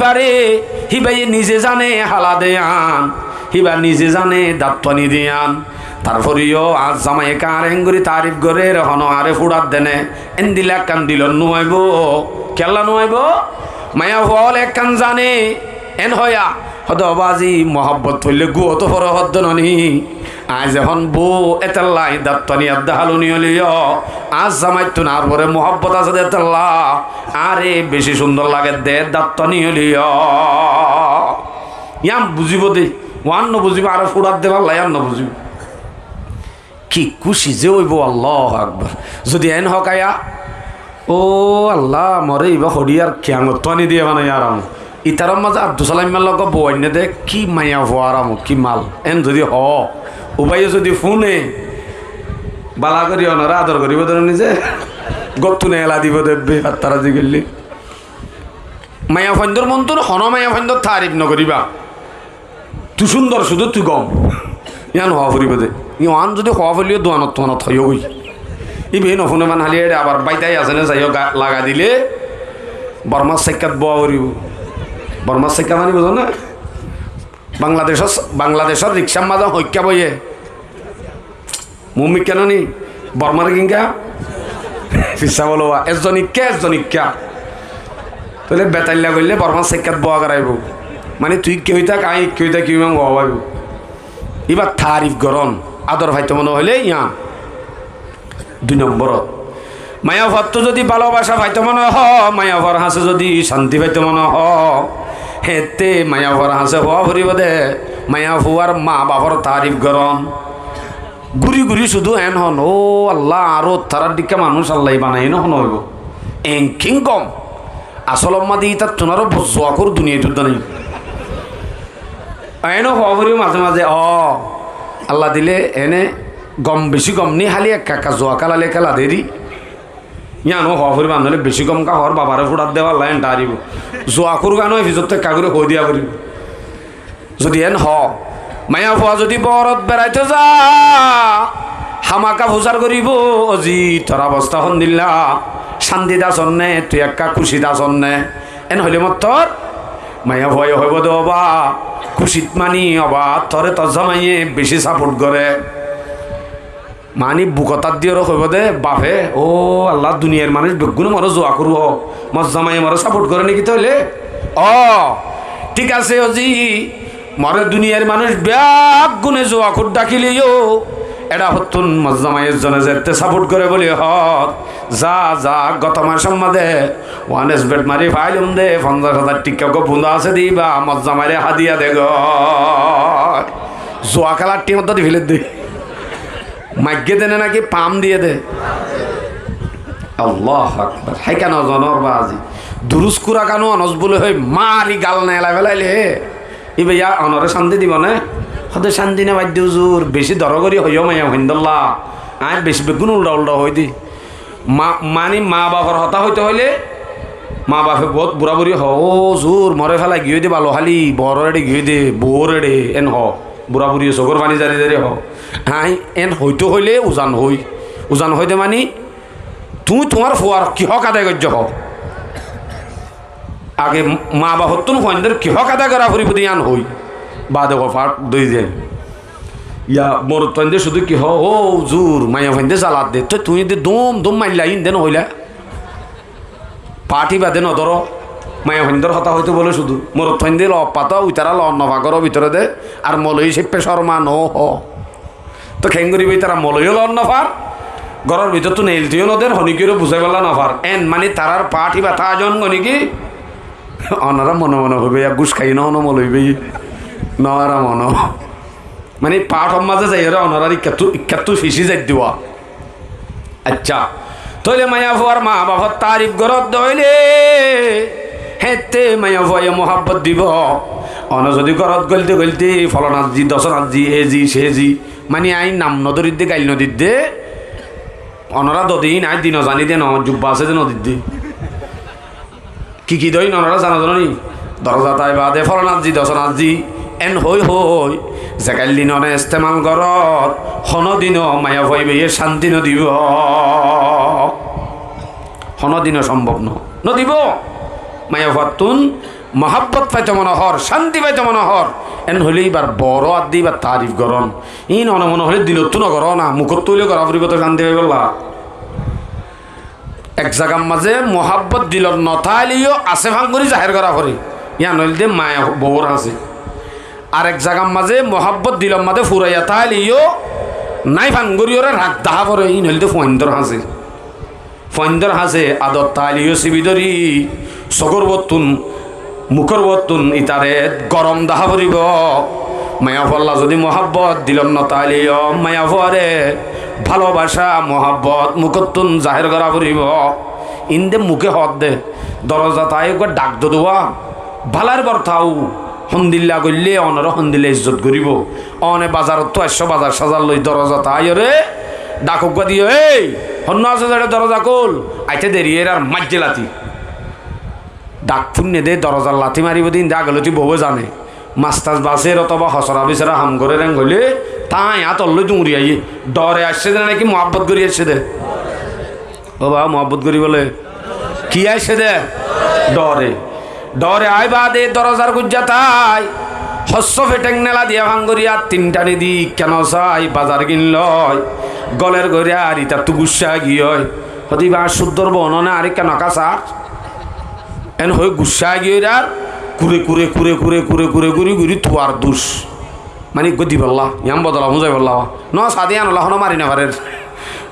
পারে হিবাই নিজে জানে হালা দেয়ান হিবা নিজে জানে দাঁতনি দিয়ান তারপরেও আজ জামাই কার হেঙ্গুরি তারিফ করে হন আরে ফুড়াত দেনে এন দিলে এক কান দিল নুয়াইব কেল্লা নুয়াইব মায়া হল এক কান জানে এন হয়া হদবাজি মহব্বত হইলে গুয়ো তো পর হদ্দ ননি আজ এখন বউ এতাল্লাই দাঁতনি আদা হালুনি হলিও আজ জামাই তো নার পরে মহব্বত আছে দেতাল্লা আরে বেশি সুন্দর লাগে দে দাঁতনি হলিও ইয়াম বুঝিব দে ওয়ান ন বুঝিব আরো ফুড়াত দে পারলাই আর ন বুঝিব কি খুশি যে হইব আল্লাহ আকবার যদি এন হকায়া ও আল্লাহ মরে ইবা হরিয়ার খেয়াঙত আনি দিয়ে মানে আরাম ইতার মাঝে আব্দুল সালামের লগ বইনে দে কি মাইয়া হওয়া আরাম কি মাল এন যদি হ উবাইয়ে যদি ফোনে বালা করি অনরা আদর করিব ধরে নিজে গতুনে এলা দিব দেবে আর তারা যে গেলি মায়া ফন্দর মন তোর হন মায়া ফন্দর তারিফ নকরিবা তুই সুন্দর শুধু তুই গম ইয়ান হওয়া ফুরিব দে ইমান যদি হওয়া ফুলিও দোয়ানত তোয়ানত হইও গই ই বেহি নফোনে মান হালিয়ে আবার বাইতাই আছে না যাইও লাগা দিলে বর্মার সাক্ষাৎ বোয়া করিব বর্মার সাক্ষাৎ মানি বোঝো না বাংলাদেশের রিক্সার মাজা হইক্যা বইয়ে মুম্মি কেন নি বর্মার কিংকা ফিসা বলো এজনিকা তাহলে বেতাল্লা করলে বর্মার সাক্ষাৎ বোয়া করাইব মানে তুই কেউ থাক আই কেউ থাক কেউ হওয়াইব এবার তারিফ গরম আদর ভাইতে মনে হইলে ইয়া 2 নম্বর মায়াভর যদি ভালোবাসা ভাইতে মনে হ মায়াভর হাসে যদি শান্তি ভাইতে মনে হ হেতে মায়াভর হাসে হওয়া ফুরিব দে মায়া ফুয়ার মা বাবার তারিফ গরম ঘুরি ঘুরি শুধু এন হন ও আল্লাহ আরো তারার দিকে মানুষ আল্লাহ বানাই নহন হইব এংকিং কম আসল মাদি তার তোনারও জোয়াকুর দুনিয়া যুদ্ধ নেই এনে হওয়া ফুরিব মাঝে মাঝে আল্লাহ দিলে এনে গম বেশি গম নি হালি এক কাকা জোয়া কালালে খেলা দেরি ইয়ানো হওয়া ফুরিব আনলে বেশি গম কা হওয়ার বাবারে ফুটাত দেওয়ার লাইন টারিব জোয়াকুর গানো ভিতর থেকে কাকুরে হই দিয়া ফুরিব যদি এন মায়া ফুয়া যদি বরত বেড়াইতে যা হামাকা ফুজার করিব অজি তোর অবস্থা হন দিল্লা শান্তি দাসন নে তুই একা খুশি দাসন নে এন হইলে মত তোর মায়া ভয় হইব দে অবা খুশিত মানি অবা তরে তোর জামাইয়ে বেশি সাপোর্ট করে মানি বুকতার দিয়ে হইব দে বাপে ও আল্লাহ দুনিয়ার মানুষ বেগুনে মরো জোয়া করু মর জামাইয়ে মরো সাপোর্ট করে নাকি তাহলে ঠিক আছে অজি মরে দুনিয়ার মানুষ ব্যাগ গুনে জোয়া খুব ডাকিলিও এটা হতুন মজ্জামাইয়ের জন্য যেতে সাপোর্ট করে বলি যা গত মাসের মধ্যে ওয়ান এস বেট মারি ফাইলুম দে 50,000 টিকা গো বুন্দা আছে দিবা মজ্জামাইরে হাদিয়া দে গো জোয়া খেলার টিম তো ফেলে দে মাইকে দেনে নাকি পাম দিয়ে দে আল্লাহ আকবার হাই কেন জনর বাজি দুরুস কুরা কানো অনস বলে হই মারি গাল না এলা ফেলাইলে ই ভাইয়া অনরে শান্তি দিব না হতে শান্তি না বাদ্য হুজুর বেশি দরগরি হইও মাইয়া হিন্দল্লা আর বেশি বেগুন উল্টা হই দি মানি মা বাবার হতা হইতে হইলে মা বাপে বহুত বুড়া বুড়ি ও জোর মরে ফেলা গিয়ে দে ভালো খালি বড় রেডে গিয়ে দে বউ রেডে এন বুড়া বুড়ি চকুর পানি জারি জারি এন হইতে হইলে উজান হইতে মানি তুমি তোমার ফুয়ার কিহ কাদায় গজ্য আগে মা বাপর তো হইন্দের কিহ কাদা করা ফুরিপতি আন হই বা দেখো ফাট দই যে ইয়া মোর তন্দে শুধু কি ও জোর মায়া ফাইন্দে জ্বালাত দে তো তুই দে দম মাইলা ইন দেন হইলা পাটি বাদে নধর মায়া ফাইন্দর হতা হইতে বলে শুধু মোর তন্দে ল পাতা উইতারা ল অন্নভাগর ভিতরে দে আর মলই সেপে শর্মা ন তো খেঙ্গুরি বই তারা মলইও ল অন্নফার ঘরের ভিতর তো নেইল তুইও নদের হনিকিরও বুঝাই পেলা নফার এন মানে তারার পাটি ব্যথা আজন গনিকি অনারা মনে মনে হইবে গুস খাই ন মলইবে নরা মন মানে পাঠ মাঝে যাই অনারার ইকাতু ফিসি যাই দিবা আচ্ছা তইলে মায়া ফুয়ার মা বাবার তারিফ গরত দইলে হেতে মায়া ফুয়াই মহাব্বত দিব অন যদি গরত গলতে ফলনাথ জি দশনাথ জি এ জি সে জি মানে আই নাম নদীর দে গাইল নদীর দে অনরা দদিন আই দিন জানি দে ন জুব্বা আছে যে নদীর দি কি দই অনরা জানা জানি দরজা তাই বাদে ফলনাথ জি দশনাথ জি এন হই জেগাইল দিন ইস্তেমাল গরত হনদিন মায়া ভাইবে শান্তি নদিব হনদিন সম্ভব নদিব মায়া ভাতুন মহাব্বত পাইতে মনোহর, শান্তি পাইতে মনোহর, এন হলে এবার বড় আদি বা তারিফ গরম ইন মনে হলে দিলত নগর না মুখত তুলে করা ফুরিব তো শান্তি পাই বললা। এক জায়গার মাঝে মহাব্বত দিলত নথাইলিও আছে ভাঙ্গুরি জাহের করা ফুরি ইয়া নইল দে মায়া বউর আছে। আর এক জায়গার মাঝে মহাব্বত দিলম মাঝে ফুরাইয়া তাইলিও নাই ভাঙ্গুরি ওরা রাগ দাহা পরে ই নইল দে ফন্দর হাসে, ফন্দর হাসে আদত তাইলিও সিবিদরি চকুর বতুন মুখর বতুন ইতারে গরম দাহা পরিব। মায়া ফল্লা যদি মহাব্বত দিলম নতাইলিও মায়া ফরে ভালোবাসা মহাব্বত মুখতুন জাহের করা পরিব। ইন্দে মুখে হদ দে দরজা তাই একবার ডাক দোয়া ভালার বর্থাও হন্দিল্লা করলে অনর হন্দিলে ইজ্জত করিব। অনে বাজারত তো 100 বাজার সাজার লই দরজা তাই রে ডাকুক দিও এই হন্য আছে দরজা কোল আইতে দেরি এর আর মাজ্জে লাতি ডাক ফুন্নে দে দরজার লাথি মারিব দিন যা গেলতি বউ জানে মাস্তাস বাসের অথবা হসরা বিচরা হাম করে রেং হইলে তাই আতল্লই ডুঙরি আইয়ে ডরে আসছে দে নাকি মহাব্বত করি আসছে দে ও বা মহাব্বত করি বলে কি আসছে দে ডরে ডরে আই বা দে দরজার গুজ্জা তাই হস্য ফেটেং নেলা দিয়া ভাঙ্গরিয়া তিনটানি দি কেন চাই বাজার কিনলয় গলের গড়িয়া আর ইতা তু গুসা গিয়ে হদি বা শুদ্ধর বননে আর কেন কাছা এন হয়ে গুসা গিয়ে আর কুরে কুরে কুরে কুরে কুরে কুরে কুরে ঘুরি তুয়ার দুষ মানে গদি বললা ইয়াম বদলা বুঝাই বললা ন সাদি আনলা হন মারি না পারের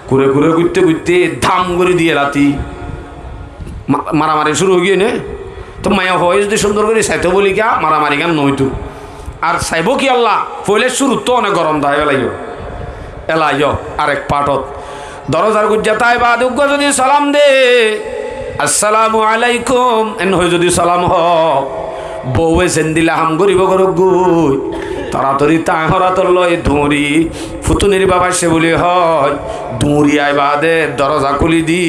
কুরে কুরে ঘুরতে ঘুরতে ধাম করে দিয়ে রাতি মারামারি শুরু হয়ে গিয়ে নে তো মায়া হয় যদি সুন্দর করে চাইতে বলি কা মারামারি গান নইতো আর চাইব কি আল্লাহ পইলে শুরু তো অনেক গরম দায় এলাই আরেক পাঠত দরজার গুজ্জা তাই বা দুগ্গ যদি সালাম দে আসসালামু আলাইকুম এন হয়ে যদি সালাম হ বউয়ে সেন্দিলা হাম গরিব গরক গুই তাড়াতাড়ি তাই হরাতর লয় ধুঁড়ি ফুতুনির বাবা সে বলি হয় ধুঁড়ি আই বাদে দরজা খুলি দি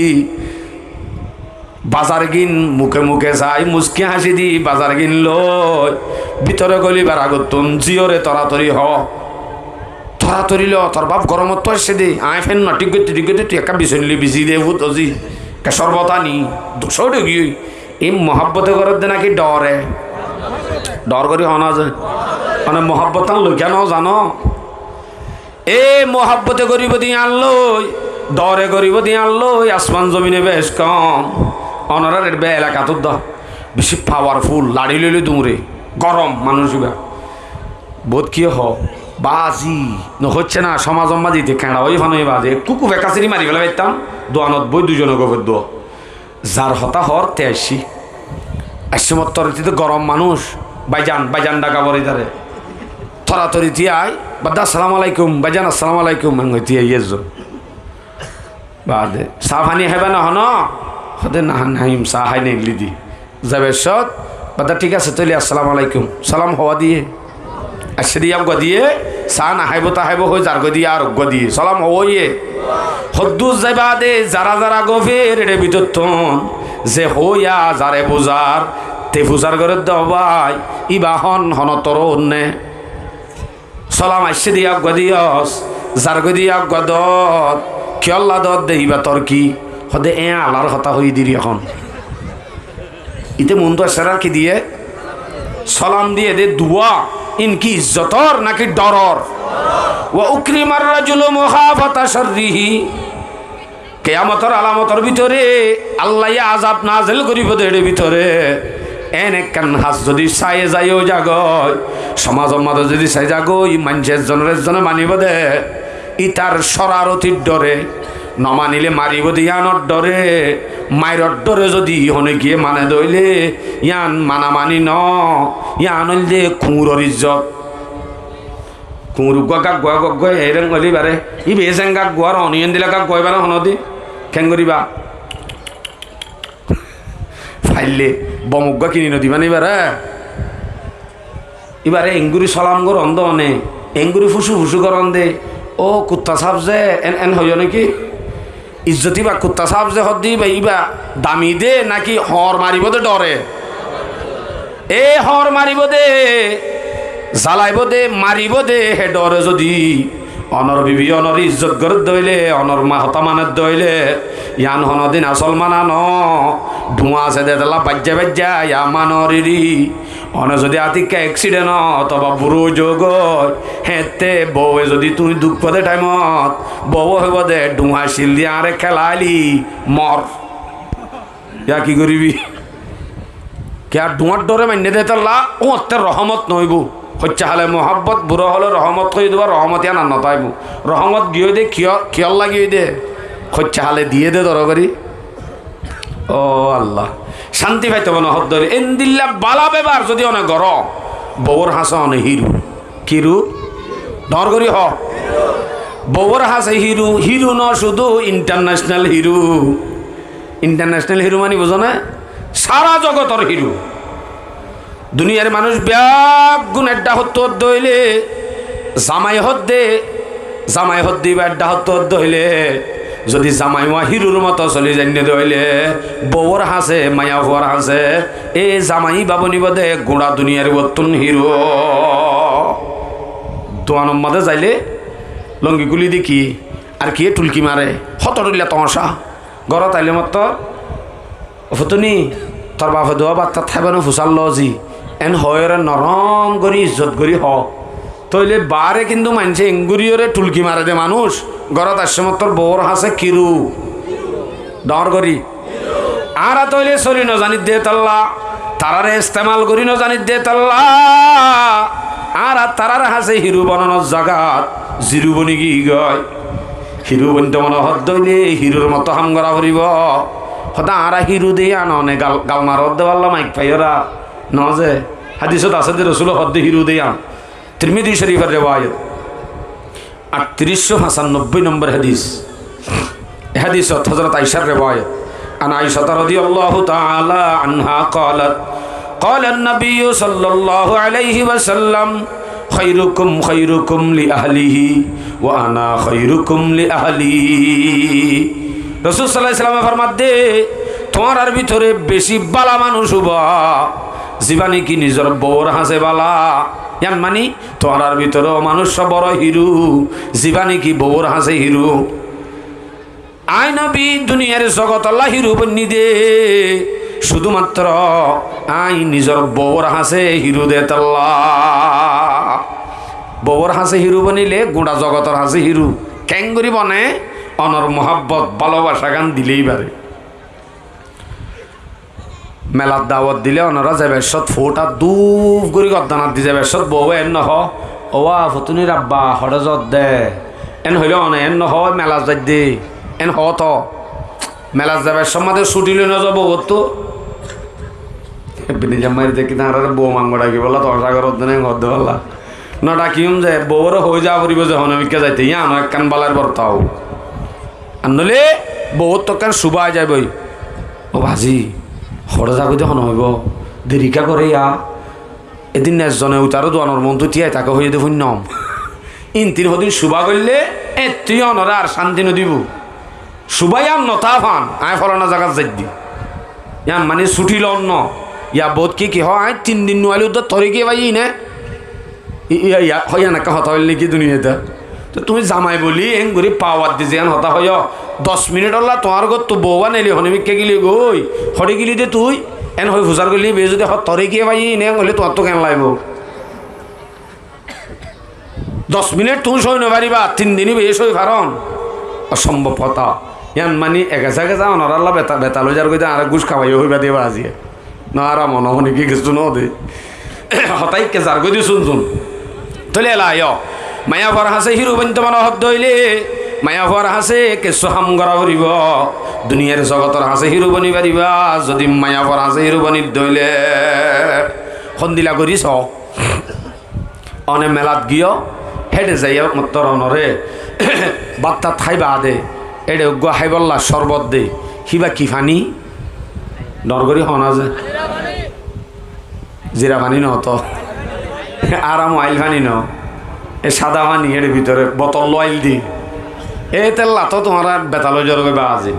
বাজার গিন মুখে মুখে যাই মুসকি হাসি দি বাজার গিন লয় ভিতরে গলিবার আগতুন জিওরে তরাতরি হ তরাতরি ল তোর বাপ গরমত তো এসে দে আয় ফেন না ঠিক করতে তুই একা বিছনলি বিছি দে ভূত অজি কে সর্বতানি দুশো গিয়ে এই মহাব্বতে করে দে নাকি ডরে ডর করি হনা যায় মানে মহাব্বত আনলো কেন জানো এ মহাব্বতে গরিব দিয়ে আনলই ডরে গরিব দিয়ে আনলই আসমান জমিনে বেশ কম অনারের বে এলাকা তো বেশি পাওয়ারফুল লাড়ি লইলে দুমরে গরম মানুষ বোধ কি হ বাজি হচ্ছে না সমাজ দিতে খেঁড়া ওই ফানুই বাজে কুকু বেকাচিরি মারি ফেলে পাইতাম দোয়ানত বই দুজনে গোবর দোয়া যার হতা হর তে আসি মত্তরিতে গরম মানুষ বাইজান ডাকা বলি তারে থরাতরি তিয়াই বাদা আসসালামু আলাইকুম বাইজান আসসালামু আলাইকুম তিয়া ইয়েজ বাদে চাহ পানি খাইবা না হন সদে না নাহিম চাহ খাই নেগলি দি যাবে সত বাদা ঠিক আছে তৈলি আসসালামু আলাইকুম সালাম হওয়া দিয়ে আসে দিয়ে আগ দিয়ে চাহ নাখাইব তাহাইব হয়ে যার দিয়ে আর অজ্ঞ দিয়ে সালাম হইয়ে হদ্দুস যাইবা দে যারা যারা গভীর রে ভিতর যে হইয়া যারে বুজার তে বুজার করে দবাই ইবাহন হনতর অন্যে সালাম আসে দিয়ে আগ দিয়স যার দিয়ে আগ দত কিয়ল্লা দত দে ইবা তোর কি হদে আলার হতা হই দিরি এখন ইতে মন তো সেরার কি দিয়ে সালাম দিয়ে দে দুয়া ইনকি ইজ্জতর নাকি ডরর ওয়া উকরিমার রাজুলু মুখাফাতা শাররিহি কিয়ামতের আলামতের ভিতরে আল্লাহ আযাব নাযিল করিব এর ভিতরে এনে কান হাস যদি সায়ে যায়ও জাগয় সমাজের মধ্যে যদি সাই জাগই মানুষের জনের মানিব দে ইতার শরারতির ডরে নমানিলে মারিব দিয়ানোর ডরে মাইরর ডরে যদি হনে গিয়ে মানে দইলে ইয়ান মানামানি ন ইয়ান হইলে খুঁড়র ইজ্জত খুঁড় গাক গুয়া গয় এরং হলি বারে ই বেসেং গাক গুয়ার অনিয়ন দিলে গাক গয়বার হনদি খেং করিবা ফাইলে বমুগ্গা কিনি নদী মানে এবারে এঙ্গুরি সলাম গর অন্ধ অনে এঙ্গুরি ফুসু ফুসু কর অন্ধে ও কুত্তা সাপ যে এন হইয় নাকি ইজ্জতি বা কুত্তা সাপ যে হদি বা ইবা দামি দে নাকি হর মারিব দে ডরে এ হর মারিব দে জ্বালাইব দে মারিব দে হে ডরে যদি অনর বিবি অনর ইজ্জত গরত দইলে অনর মা হতা মানত দইলে ইয়ান হনদিন আসল মানা ন ধোঁয়া আছে দেতলা বাজ্যা বাজ্যা ইয়া মানরিরি অনে যদি আতিকা অ্যাক্সিডেন্ট অথবা বুড়ো যোগ হেতে বউয়ে যদি তুই দুঃখ দে টাইমত বউ হইব দে ধোঁয়া শিল দিয়ে আরে খেলাইলি মর ইয়া কি করিবি কে আর ধোঁয়ার ডরে মান্য দেতলা ও রহমত নইব হচ্ছে হালে মোহাব্বত বুড়ো হলে রহমত কই দেবা রহমত ইয়া না নতাইব রহমত গিয়ে দে খিয়াল লাগিয়ে দে হচ্ছে হালে দিয়ে দে দর করি ও আল্লাহ শান্তি পাইতে মনে হদ এন্দিল্লা বালা বেবার যদি অনেক গর বউর হাসে অনেক হিরু কিরু ডর করি হ বউর হাসে হিরু হিরু ন শুধু ইন্টারন্যাশনাল হিরু মানে বুঝো না সারা জগতর হিরু দুনিয়ার মানুষ ব্যাগ গুণ এড্ডা হত্যা হইলে জামাই হদ্দি বা এড্ডা হত্যা হইলে যদি জামাইওয়া হিরুর মতো চলি জানিয়ে দইলে বউর হাসে মায়া হওয়ার হাসে এ জামাই বাবনি বদে গোড়া দুনিয়ার বর্তন হিরো দোয়ানোর মাঝে যাইলে লঙ্গি গুলি দেখি আর কি টুলকি মারে হতরিল্লা তমসা গড় তাইলে মত ফতুনি তোর বাপে দোয়া বাচ্চা থাকবে ফুসাল লজি এন হয়রে নরম করি ইজ্জত করি হ তইলে বারে কিন্তু মানছে এঙ্গুরিয়রে টুলকি মারে দে মানুষ গড়ত আসছে মত তোর বউর হাসে কিরু ডর করি আর তইলে চলি নজানি দে তাল্লা তারারে ইস্তেমাল করি নজানি দে তাল্লা আর তারার হাসে হিরু বনানোর জাগাত জিরু বনি কি গয় হিরু বনতে মনে হদ দইলে হিরুর মতো হাম করা করিব হতা আরা হিরু দিয়ে আনে গাল মারত দেওয়াল্লা মাইক পাইরা ন যে হাদিসত আছে যে রসুল হদ্দে হিরু দিয়ে আন তিরমিজি শরীফের রিওয়ায়াত 3895 নম্বর হাদিস হাদিসত হযরত আয়েশার রিওয়ায়াত আন আয়েশা রাদিয়াল্লাহু তাআলা আনহা قالت قال النبي صلى الله عليه وسلم خيركم خيركم لأهله وأنا خيركم لأهلي রাসূল সাল্লাল্লাহু আলাইহি ওয়াসাল্লাম ফরমাত দে তোমার ভিতরে বেশি বালা মানুষ হবা জীবানী কি নিজের বউর হাসে বালা ইয়ান মানি তোমার ভিতরেও মানুষ বড় হিরু জীবানী কি বউর হাসে হিরু আই নবী দুনিয়ার জগৎ আল্লাহ হিরু বন্নি দে শুধুমাত্র আই নিজের বউর হাসে হিরু দে তাল্লাহ বউর হাসে হিরু বনিলে গোটা জগতের হাসে হিরু ক্যাঙ্গুরি বনে অনর মোহাব্বত ভালোবাসা গান দিলেই পারে মেলার দাওয়াত দিলে ওনারা যাবে সৎ ফোটা দুপ করে গদ্দানাত দি যাবে সৎ বউ এন নহ ওয়া ফতুনি রাব্বা হরে যত দে এন হইলে অনে এন নহ মেলা যাই দে এন হ তো মেলা যাবে সমাজে ছুটি লই নযাব তো বিনি জামাই দেখি না আর বউ মাঙ্গ ডাকি বলা তো সাগরত দেনে গদ্দ বলা না ডাকিম যে বউর হয়ে যা পড়িব যখন আমি যাইতে ইয়া আমার কান বালার বর্তাও আর নলে বউ তো কান সুবাই যাবই ও ভাজি হরে যাবো যখন হইব দেরিকা করে ইয়া এদিন একজনে উতারও দোয়ানোর মন্ত্র তিয়াই তাকে হয়ে দেখুন নম তিন হদিন সুবা করলে তুই অনরা আর শান্তি নদিব সুবাই আর নতা ফান আয় ফলানা জায়গার যাই দি ইয়ান মানে ছুটি লন ন ইয়া বোধ কি হয় 3 দিন নোয়ালি উদ্ধার তরে কে ভাই নে ইয়া হয় না কা হতা হইল নাকি দুনিয়াতে তো তুমি জামাই বলি এং করে পাওয়ার দি যেন হতা হয় 10 মিনিট হল্লা তোমার গত তো বউয়া নেলি হনিমিককে গেলি গই হরে গেলি দে তুই এন হয়ে ফুসার করলি বে যদি তরে কে ভাই নে হলে তোমার তো কেন লাগবো 10 মিনিট তুমি সই নপারিবা 3 দিনই বেশ হই কারণ অসম্ভব কথা ইয়ান মানে এগেছা গেছা অনরাল্লা বেতা লই যার কইতে আর গুছ খাওয়াই হইবা দেবা আজি না আর মনে হনি কি কিছু ন দে হতাই কে যার কই দি শুন তলে এলায় মায়া ভর হাসে হিরু বন্ত মন হদ হইলে মায়া ভর হাসে কেসু হাম গড়া করিব দুনিয়ার জগতর হাসে হিরু বনি পারিবা যদি মায়া ভর হাসে হিরু বনি দইলে সন্দিলা করিস অনে মেলাত গিয়ে হেডে যাইয়া মত্তর অনরে বাত্তা খাইবা দে এডে গুয়া খাইবল্লা শরবত দে হিবা কি ফানি নরগরি হনা যে জিরা পানি ন তো আরাম আইল পানি ন এ সাদা পানি এর ভিতরে বোতল আইল দি এ তেল্লা তো তোমার বেতালো জ্বর বা আজি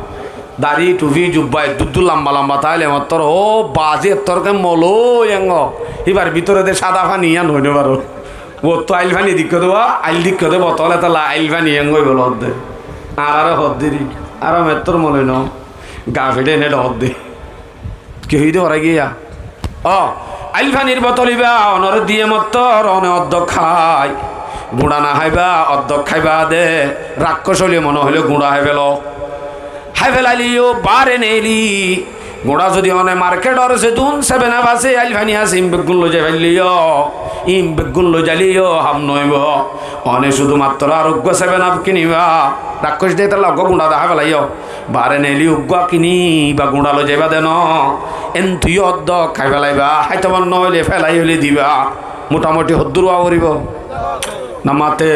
দাড়ি টুপি জুব্বাই দুধ লম্বা লম্বা তাইলে মাত্র ও বাজে তোরকে মলো এঙ্গ এবার ভিতরে দে সাদা পানি ইয়ান হইনে পারো ও তো আইল পানি দিক্ষ দেবা আইল দিক্ষ দে বোতল এতলা আইল পানি এঙ্গ বল হদ দে আর হদ দিদি আর মেত্তর মনে ন গা ফেটে এনে হদ দে কি হইতে পারা গিয়া আইল পানির বোতলিবা অনর দিয়ে মত্তর অনে অর্ধ খাই গুঁড়া না হাইবা অর্ধ খাইবা দে রাক্ষস হলে মনে হইলে গুঁড়া হাই ফেল হাই ফেলাইলিও বারে নেলি গুঁড়া যদি অনে মার্কেট অরসে তুন সেভেন আপ আছে আইল পানি আছে বেগুন লো যাই ফেললিও বেগুন লো জ্বালিও হাম নইব অনে শুধুমাত্র আরোগ্য সেভেন আপ কিনিবা রাক্ষস দিয়ে তাহলে অজ্ঞ গুঁড়া দেখা ফেলাইও বারে নেলি উগ্গ কিনি বা গুঁড়া লো যাইবা দেন এন তুই অর্ধ খাই ফেলাইবা হাইতে বন্ন হইলে ফেলাই হইলে দিবা মোটামুটি হদ্দুর করিব না মাতে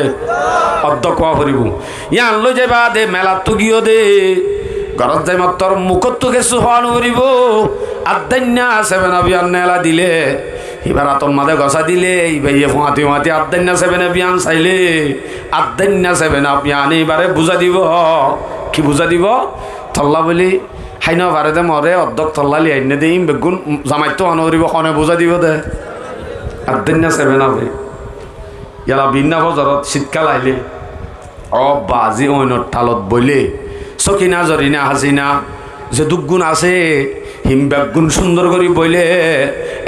অর্ধ কোয়া করিব ইয়ান লৈ যাবা দে মেলাত তো গিয়ে দে ঘৰত যাই মাত্র মুখত তো কিছু হওয়া নরিব আদান্যা সেভেন অভিযান নেলা দিলে এবার আতম মাদে গছা দিলে এইবাইয়ে ফাঁতি ফাঁতি আদান্যা সেভেন অভিযান চাইলে আদান্যা সেভেন অভিযান এইবারে বুঝা দিব কি বুঝা দিব থল্লা বলি হাইন বারেদে মরে অর্ধক থল্লা লি আইনে দিম বেগুন জামাইতো আনরিব খনে বুঝা দিব দে আদান্যা সেভেন অভি ইয়ালা বিন্না বজারত শীতকাল আইলে বাজি অইনত ঠালত বইলে সকিনা জরিনা হাসিনা যে দুগুণ আছে হিমব্যাগুণ সুন্দর করে বইলে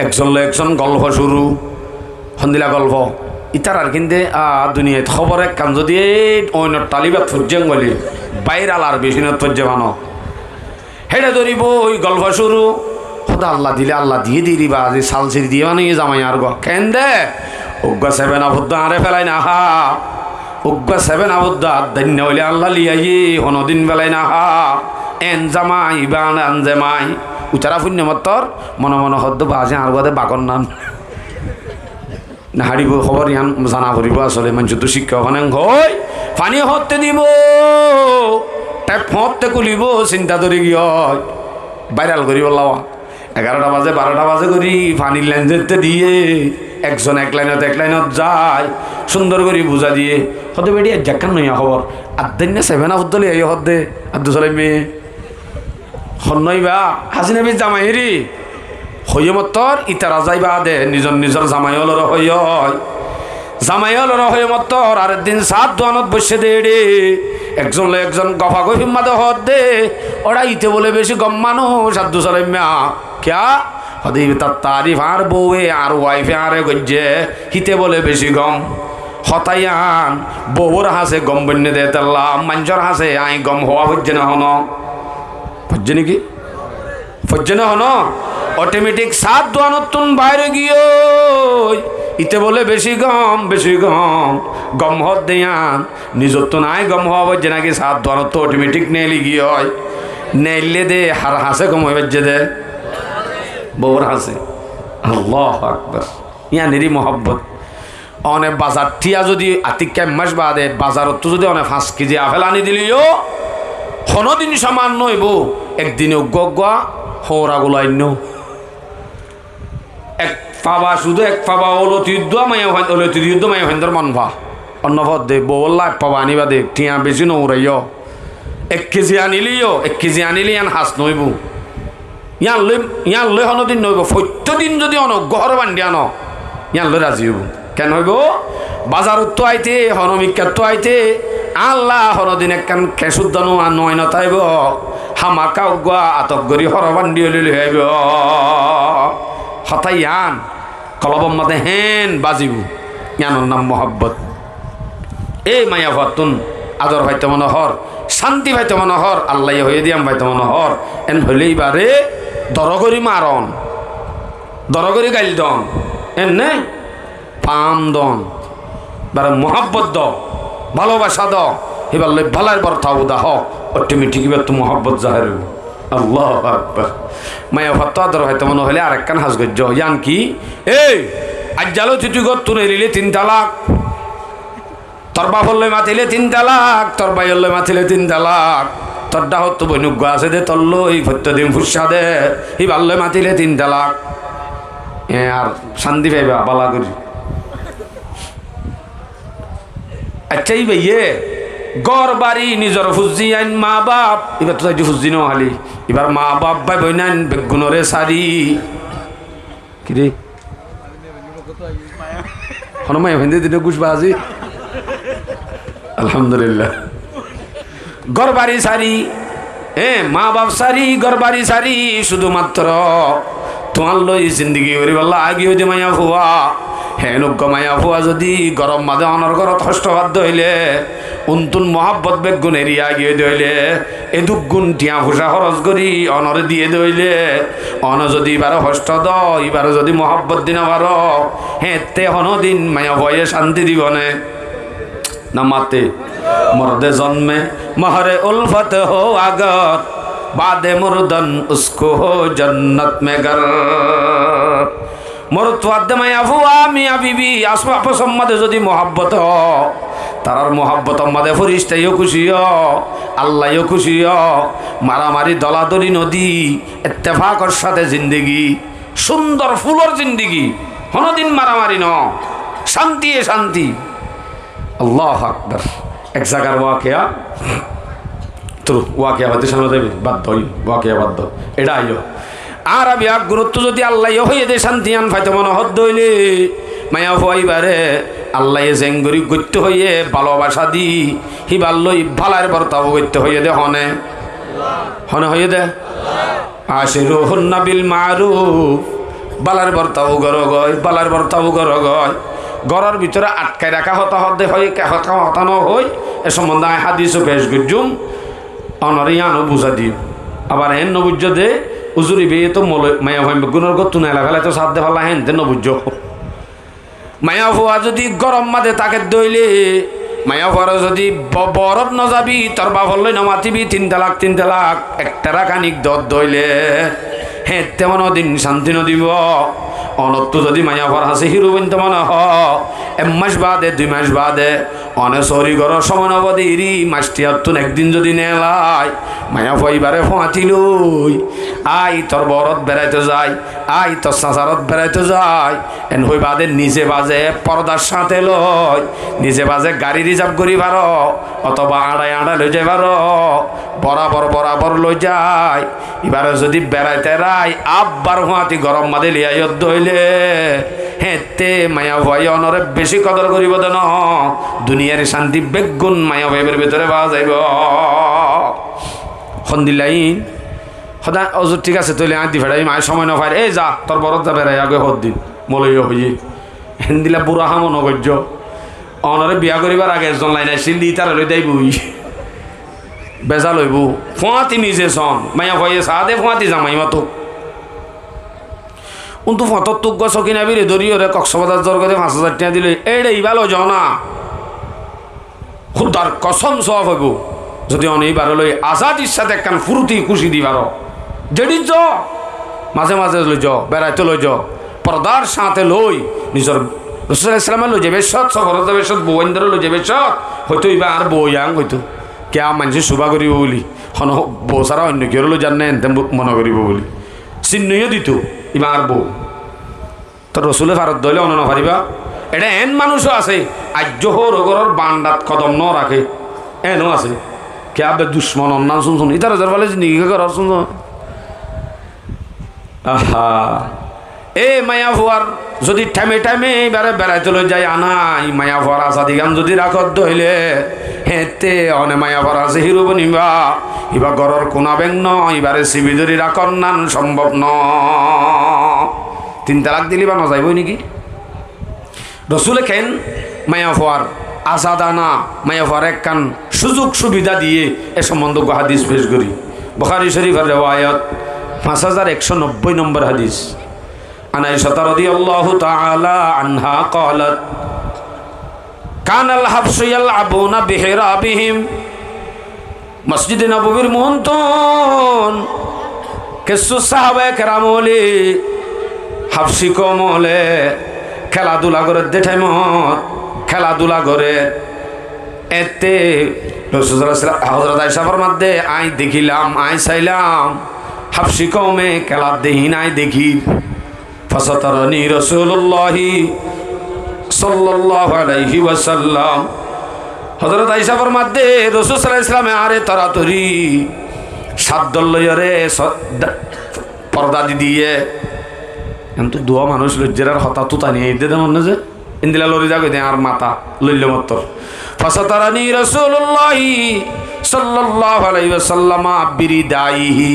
একজন গল্প শুরু সন্দিলা গল্প ইতার আর কিন্তু দুনিয়াত খবর এক কান যদি অইনত তালিবাত ফুর্জেং বলি বাইরাল আর বেশি নত ফুর্জে মানো হেডে ধরিব ওই গল্প শুরু খোদা আল্লাহ দিলে আল্লাহ দিয়ে দিবা যে সাল ছিড়ি দিয়ে মানে জামাই আর কেন দে উগ্গা সেভেন আবদ্ধ আরে ফেলাই না হা উগ্গা সেভেন আবদ্ধ ধন্য হইলে আল্লাহ লিয়াই হনদিন ফেলাই না হা এন জামাই বান আন জামাই উচারা শূন্য মতর মনে মনে হদ্দ বাজে আর বাদে বাকর নাম না হারিব খবর ইয়ান জানা করিব আসলে মানুষ তো শিক্ষক হই পানি হতে দিব ট্যাপ হতে কুলিব চিন্তা ধরে গিয়ে ভাইরাল করি বললাম 11টা বাজে 12টা বাজে করি পানির লাইন যেতে দিয়ে একজন এক লাইনত যায় সুন্দর করে বুঝা দিয়ে হতে বেটি একজাকান নইয়া খবর আদান্য সেভেন আপ দলে এই হদে আব্দুল সালাম মেয়ে হনইবা হাসিনাবি জামাইরি হইয় মতর ইতারা যাইবা দে নিজর জামাইলর হইয় জামাইলর হইয় মতর আর দিন 7 দোয়ানত বসে দে রে একজন গফা গফি মাদে হদ দে ওরা ইতে বলে বেশি গম মানুষ আব্দুল সালাম মিয়া ক্যা হদি তার তারিফ আর বউয়ে আর ওয়াইফে আরে গজ্জে হিতে বলে বেশি গম হতাইয়ান বউর হাসে গম বন্যে দে তাল্লা মাঞ্জর হাসে আই গম হওয়া হচ্ছে না হন হচ্ছে নাকি হচ্ছে না হন অটোমেটিক 7 দোয়ানতুন বাইরে গিয়ে ইতে বলে বেশি গম হত দেয়ান নিজত তো নাই গম হওয়া হচ্ছে নাকি 7 দোয়ানত তো অটোমেটিক নেলি গিয়ে হয় নেইলে দে হার হাসে গম হয়ে দে বউর হাসে আল্লাহ আকবার ইয়ানেরই মহব্বত অনেক বাজার থিয়া যদি আতিক মাস বাদে বাজারত যদি অনেক 5 কেজি আপেল আনি দিলিও কোনোদিন সমান নইব একদিনে গগুয়া হৌরাগুলো আইন এক পাবা শুধু এক পাবা অলতিদ্য মায়া ভেন্দর মনভা অন্য ভদ দে বউল্লা এক পাবা আনিবা দে টিয়া বেশি নৌরাইয় 1 কেজি আনিলিও 1 কেজি আনিলি আন হাস নইব ইয়ান লই হনদিন নইব প্রত্যেকদিন যদি অন গহর বান্ধি আন ইয়ান লই রাজি হইব কেন হইব বাজারত তো আইতে হনমিকাত তো আইতে আল্লাহ হনদিন একখান খেসুদ্দানো আর নয় নতাইব হামাকা উগুয়া আতক গরি হর বান্ধি হইলে হইব হতাই ইয়ান কলবম মাতে হেন বাজিব ইয়ানোর নাম মহব্বত এই মায়া ভাতুন আদর ভাইতে মনোহর শান্তি ভাইতে মনোহর আল্লাহ হয়ে দিয়াম ভাইতে মনোহর এন হইলেই বারে দরগরি মারন দরগরি গাইল দন এন নে পাম দন বারে মহাব্বত দ ভালোবাসা দ এবার লই ভালার বর্তা উদাহ অটোমেটিক এবার তো মহাব্বত জাহের আল্লাহ আকবার মায়া ভাত আদর ভাইতে মনে হলে আর একখান হাস গজ্জ ইয়ান কি এই আজ জালো তুই গত তুলে নিলে 3 তালাক তোর বাপ হল্লে মাতিলে 3 তালাক তোর ভাই হল্লে মাতিলে 3 তালাক তোর ডাহত তো বৈনুজ্ঞ আছে দে তোর লই প্রত্যেকদিন ফুসা দে ই বাল্লে মাতিলে 3 তালাক আর শান্তি পাইবা বালা করি আচ্ছা এই ভাইয়ে গড় বাড়ি নিজের ফুজি আইন মা বাপ এবার তো তাই ফুজি ন হালি এবার মা বাপ ভাই বই নাইন বেগুনরে সারি কি রে হনুমাই ভেন্দে দিনে গুছ বাজি আলহামদুলিল্লাহ গড় বাড়ি সারি মা বাপ সারি গরবারি সারি শুধুমাত্র তোমার লই জিন্দগি করি বললা আগে হইতে মায়া ফুয়া হেনুজ্ঞ মায়া ফুয়া যদি গরম মাঝে অনর ঘরত হষ্টবাদ্য হইলে উন্তুন মহাব্বত বেগুন এরিয়া গিয়ে দইলে এদুক গুণ টিয়া ফুসা খরচ করি অনরে দিয়ে দইলে অন যদি এবার হষ্ট দ এবার যদি মহাব্বত দিন আবার হেতে হনদিন মায়া ভয়ে শান্তি দিবনে না মাতে মর্দে জন্মে মহরে উলফত হো আগর বাদে মুরদন উসকো হো জন্নত মে গর মরত ওয়াদে মায়া ফুয়া মিয়া বিবি আসবা পসম্মাদে যদি মহাব্বত তারার মহাব্বত মাদে ফরিস্তাইও খুশি আল্লাহও খুশি মারামারি দলাদলি নদী ইত্তেফাকর সাথে জিন্দগি সুন্দর ফুলর জিন্দগি হনদিন মারামারি ন শান্তি শান্তি আল্লাহু আকবার এক জায়গার ওয়াকিয়া তো ওয়াকিয়া হতে সামনে যাবে বাধ্য ওয়াকিয়া বাধ্য এটা আইও আর আমি এক গুরুত্ব যদি আল্লাহ হয়ে দে শান্তি আন ফাইতে মনে হদ দইলে মায়া হইবারে আল্লাহ জেঙ্গরি গত্য হইয়ে ভালোবাসা দি হিবার লই ভালার বর্তাব গত্য হইয়ে দে হনে হনে হইয়ে দে আশিরুহুন্না বিল মারুফ বালার বর্তাব গর গয় বালার বর্তাব গর গয় ঘরের ভিতরে আটকায় রাখা হতা হতে হয় হতানো হই এ সম্বন্ধে হাদিসও পেশ গুজুম অনরিয়ানও বুঝা দিই আবার হেন নবুজ্জ দে উজুরি বেয়ে তো মায়া ভাই গুণর গত না লাগালে তো সাথে ভালো হেন তেন নবুজ্জ মায়া ভুয়া যদি গরম মাদে তাকে দইলে মায়া ভুয়ার যদি বরফ ন যাবি তোর বাবর লই নমাতিবি 3 তালাক 1 টাকা খানিক দর দইলে হ্যাঁ তেমন দিন শান্তি নদিব অনত্ব যদি মায়া ভর হাসি হিরো বিনতে মনে হ 1 মাস বাদে 2 মাস বাদে অনে সরি ঘর সমান অবধি ইরি মাসটি তুন একদিন যদি নেলাই মায়া পরিবারে ফাঁতিল আই তোর বরত বেড়াইতে যায় আই তোর সাঁচারত বেড়াইতে যায় এন হই বাদে নিজে বাজে পর্দার সাথে লয় নিজে বাজে গাড়ি রিজার্ভ করি পার অথবা আড়াই লই যাই পার বরাবর লই যায় এবারে যদি বেড়াইতে রাই আব্বার ফাঁতি গরম মাদে লিয়াইত দইলে হেতে মায়া ভয় অনরে বেশি কদর করিব দেন দুনিয়ার শান্তি বেগুন মায়া ভয়ের ভিতরে পাওয়া যাইব সন্দিলাইন সদায় অজুর ঠিক আছে তৈলে আঁতি ফেরাই মায়ের সময় না পাই এই যা তোর বরত যা বেড়াই আগে হদ দিন মলইয় হইয়ে হেন দিলা বুড়া হামো নগর্য অনরে বিয়া করিবার আগে একজন লাইন আসছিল দি তার লই দেয় বই বেজা লইব ফুঁয়াতি নিজে সন মায়া ভয়ে সাদে ফুঁয়াতি জামাই মাতো কিন্তু ফটোর তুক গছ কিনা বিরে দরিয়ে রে কক্সবাজার জরগতে 5,000 টাকা দিলে এইটা ইবালো যাও না খুদার কসম সব হইব যদি অনেকবার লই আজাদির সাথে একখান ফুরুতি খুশি দিবার যেটি য মাঝে মাঝে লই যাও বেড়াইতে লই যাও পর্দার সাথে লই নিজের রসুল ইসলামে লই যাবে সৎ সফরতে বেশত বউয়েন্দ্র লই যাবে সৎ হয়তো ইবা আর বইয়াং হইতো কে মানুষের শোভা করিব বলি হন বউ সারা অন্য কেউ লই জানে এনতে মনে করিব বলি চিহ্নও দিত ইবা আর বউ তো রসুলে ভারত দইলে অন্য পারিবা এটা এন মানুষও আছে আর্য রোগর বান্ডাত কদম ন রাখে এনও আছে কে আবে দুশ্মন অন্যান শুনছুন ইতার হাজার বলে জিনিস করার শুনছ আহা এ মায়া ভুয়ার যদি টাইমে এবারে বেড়াইতে লই যায় আনাই মায়া ভুয়ার আসাদি গান যদি রাখত দইলে হেতে অনে মায়া ভুয়ার আছে হিরো বনিবা ইবা ঘরের কোনা ব্যাং ন এবারে সিবি ধরি রাখর নান সম্ভব ন 3 তালাক দিলি বা ন যাইবই নাকি রসুলে খেন মায়া ভুয়ার আসাদানা মায়া ভুয়ার এক কান সুযোগ সুবিধা দিয়ে এ সম্বন্ধ হাদিস পেশ করি বুখারী শরীফের রিওয়ায়াত 5190 নম্বর হাদিস আনাইশা রাদিয়াল্লাহু তাআলা আনহা قالت كان الحبش يلعبون بحرابهم মসজিদে নববীর মহন্তন কিছু সাহাবায়ে কেরাম ওলি হাবশি কমলে খেলাধুলা করে দেঠাইমত খেলাধুলা করে এতে হযরত আয়েশার মধ্যে আই দেখিলাম আই চাইলাম হাবশি কমে খেলা দেহি নাই দেখি ফাসাতারানি রাসূলুল্লাহি সাল্লাল্লাহু আলাইহি ওয়াসাল্লাম হযরত আয়েশার মধ্যে রাসূল সাল্লাল্লাহু আলাইহি ওয়াসাল্লাম আরে তরাতরি সাদ্দলয়রে পর্দা দিয়ে কিন্তু দুয়া মানুষ লজ্জার হতা তো তানি এই দে মনে যে ইন্দিলা লরি যাবে দে আর মাথা লইলে মত ফাসাতারানি রাসূলুল্লাহি সাল্লাল্লাহু আলাইহি ওয়াসাল্লাম বিরিদাইহি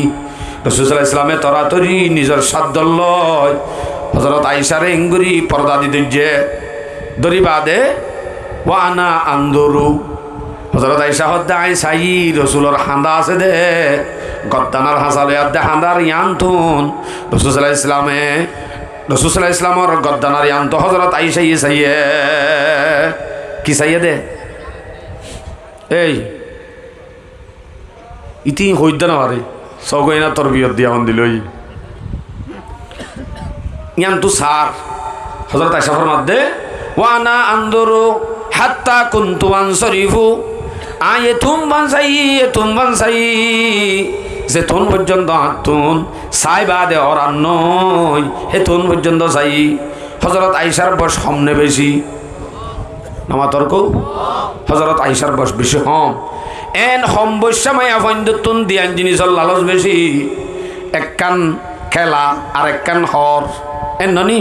রাসূল সাল্লাল্লাহু আলাইহি ওয়াসাল্লামে তরাতরি নিজের সাধ্য লয় হযরত আয়েশারে ইঙ্গুরি পর্দা দিতে যে দড়ি বাদে ওয়ানা আন্দুরু হযরত আয়েশা হদ্দা আয়েশাই রাসূলের হাঁদা আছে দে গদ্দানার হাসালে আদে হাঁদার ইয়ান্তুন রাসূল সাল্লাল্লাহু আলাইহি ওয়াসাল্লামে রাসূল সাল্লাল্লাহু আলাইহি ওয়াসাল্লামর গদ্দানার ইয়ান্ত হযরত আয়েশাই সাইয়ে কি সাইয়ে দে এই ইতি হইদ না পারে সগৈনা তরবিয়ত দিয়া হন দিলই ইয়ান্তু সার হযরত আয়েশা ফরমাদে ওয়ানা আন্দুরু হাত্তা কুনতু আনসরিফু আয়াতুম বানসাই যে তুন পর্যন্ত হাতুন সাই বাদে অরান নয় হে তুন পর্যন্ত চাই হযরত আয়েশার বয়স সামনে বেশি নামা তর্ক হযরত আয়েশার বয়স বেশি হম এন হম বৈশা মায়া ফন্দতুন দিয়ান জিনিসর লালচ বেশি একখান খেলা আর একখান হর এন ননি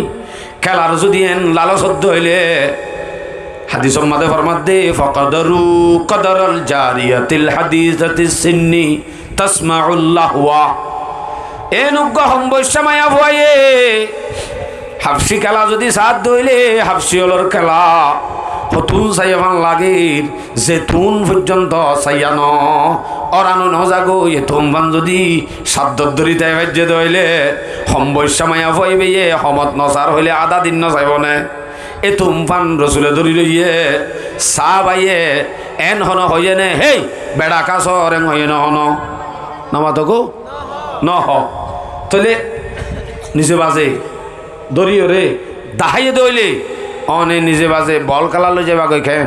খেলার যদি এন লালচদ্দ হইলে হাদিসের মাঝে ফরমাদে ফাকাদারু কদরাল জারিয়াতিল হাদিসাতিস সিন্নি তাসমাউল লাহওয়া এন উগ্গ হম বৈশা মায়া ভয়ে হাফসি খেলা যদি সাথ দইলে হাফসি হলর খেলা হতুন সাইয়ান লাগে যে তুন পর্যন্ত সাইয়ান অরানো নজাগো এ তুমবান যদি সাধ্য ধরিতে ভাজ্যে দইলে হম বৈশা মায়া ভয় বেয়ে হমত নসার হইলে আধা দিন নসাইব না এ তুমফান রসুলে ধরি লইয়ে চা বাইয়ে এন হন হইয়ে নে হেই বেড়া কাছর এন হইয়ে নহন নামাতো গো নহ তলে নিজে বাজে দরিও রে দাহাইয়ে দইলে অনে নিজে বাজে বল খেলা লই যাবা কই খেন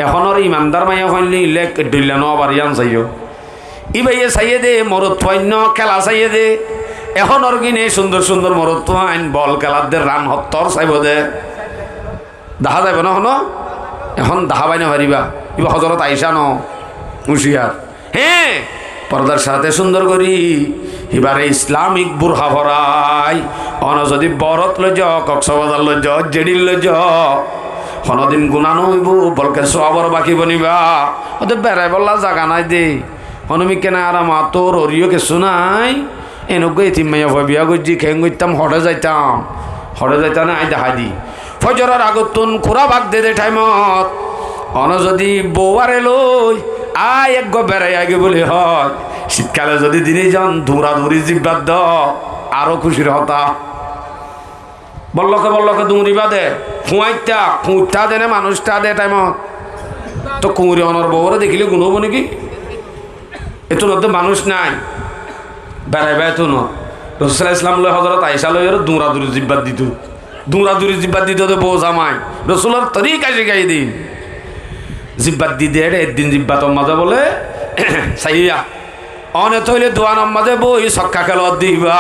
এখনর ইমানদার মাইয়া হইলি লেক ডইলা ন বারিয়ান চাইও ই ভাইয়ে চাইয়ে দে মরত পণ্য খেলা চাইয়ে দে এখনর কিনে সুন্দর সুন্দর মরত আইন বল খেলার দে রান হত্তর চাইব দে দেখা যাবে না হন এখন দেখা পাই না পারিবা ইবা হযরত আয়েশা ন হুঁশিয়ার হ্যাঁ পর্দার সাথে সুন্দর করি এবারে ইসলামিক বুরহা ভরাই অন যদি বরত লজ কক্সবাজার লজ জেডিল লজ হনদিন গুণা নইব বলকে সবর বাকি বনিবা ওদের বেড়াই বললা জাগা নাই দে হনুমি কেনা আর মা তোর হরিও কিছু নাই এনেক এতিম মাইয়া ভাবিয়া গজি খেং গইতাম হরে যাইতাম না আই দেখা দি ফজরের আগতুন খুরা ভাগ দে ঠাইমত অন যদি বউয়ারে লই আয় এক গো বেড়াই আগে বলে হয় শীতকালে যদি দিনে যান দৌড়াদৌড়ি জিব্বাদ দ আরো খুশির হতা বল্লকে দৌড়িবা দে খুঁটা দেনে মানুষটা দে টাইমত তো কুঁড়ি অনর বউরে দেখিলে গুণ হবো নাকি এতো নদ্য মানুষ নাই বেড়াইবা এতো ন রসুল ইসলাম লয় হযরত আয়েশা লয় দৌড়াদৌড়ি জিব্বাদ দিত তো বউ জামাই রসুলের তরিকা শিখাই দিন জিব্বাত দি দে একদিন জিব্বাতর মাঝে বলে সাইয়া অনে থইলে দোয়ানোর মাঝে বই ছক্কা খেল দিবা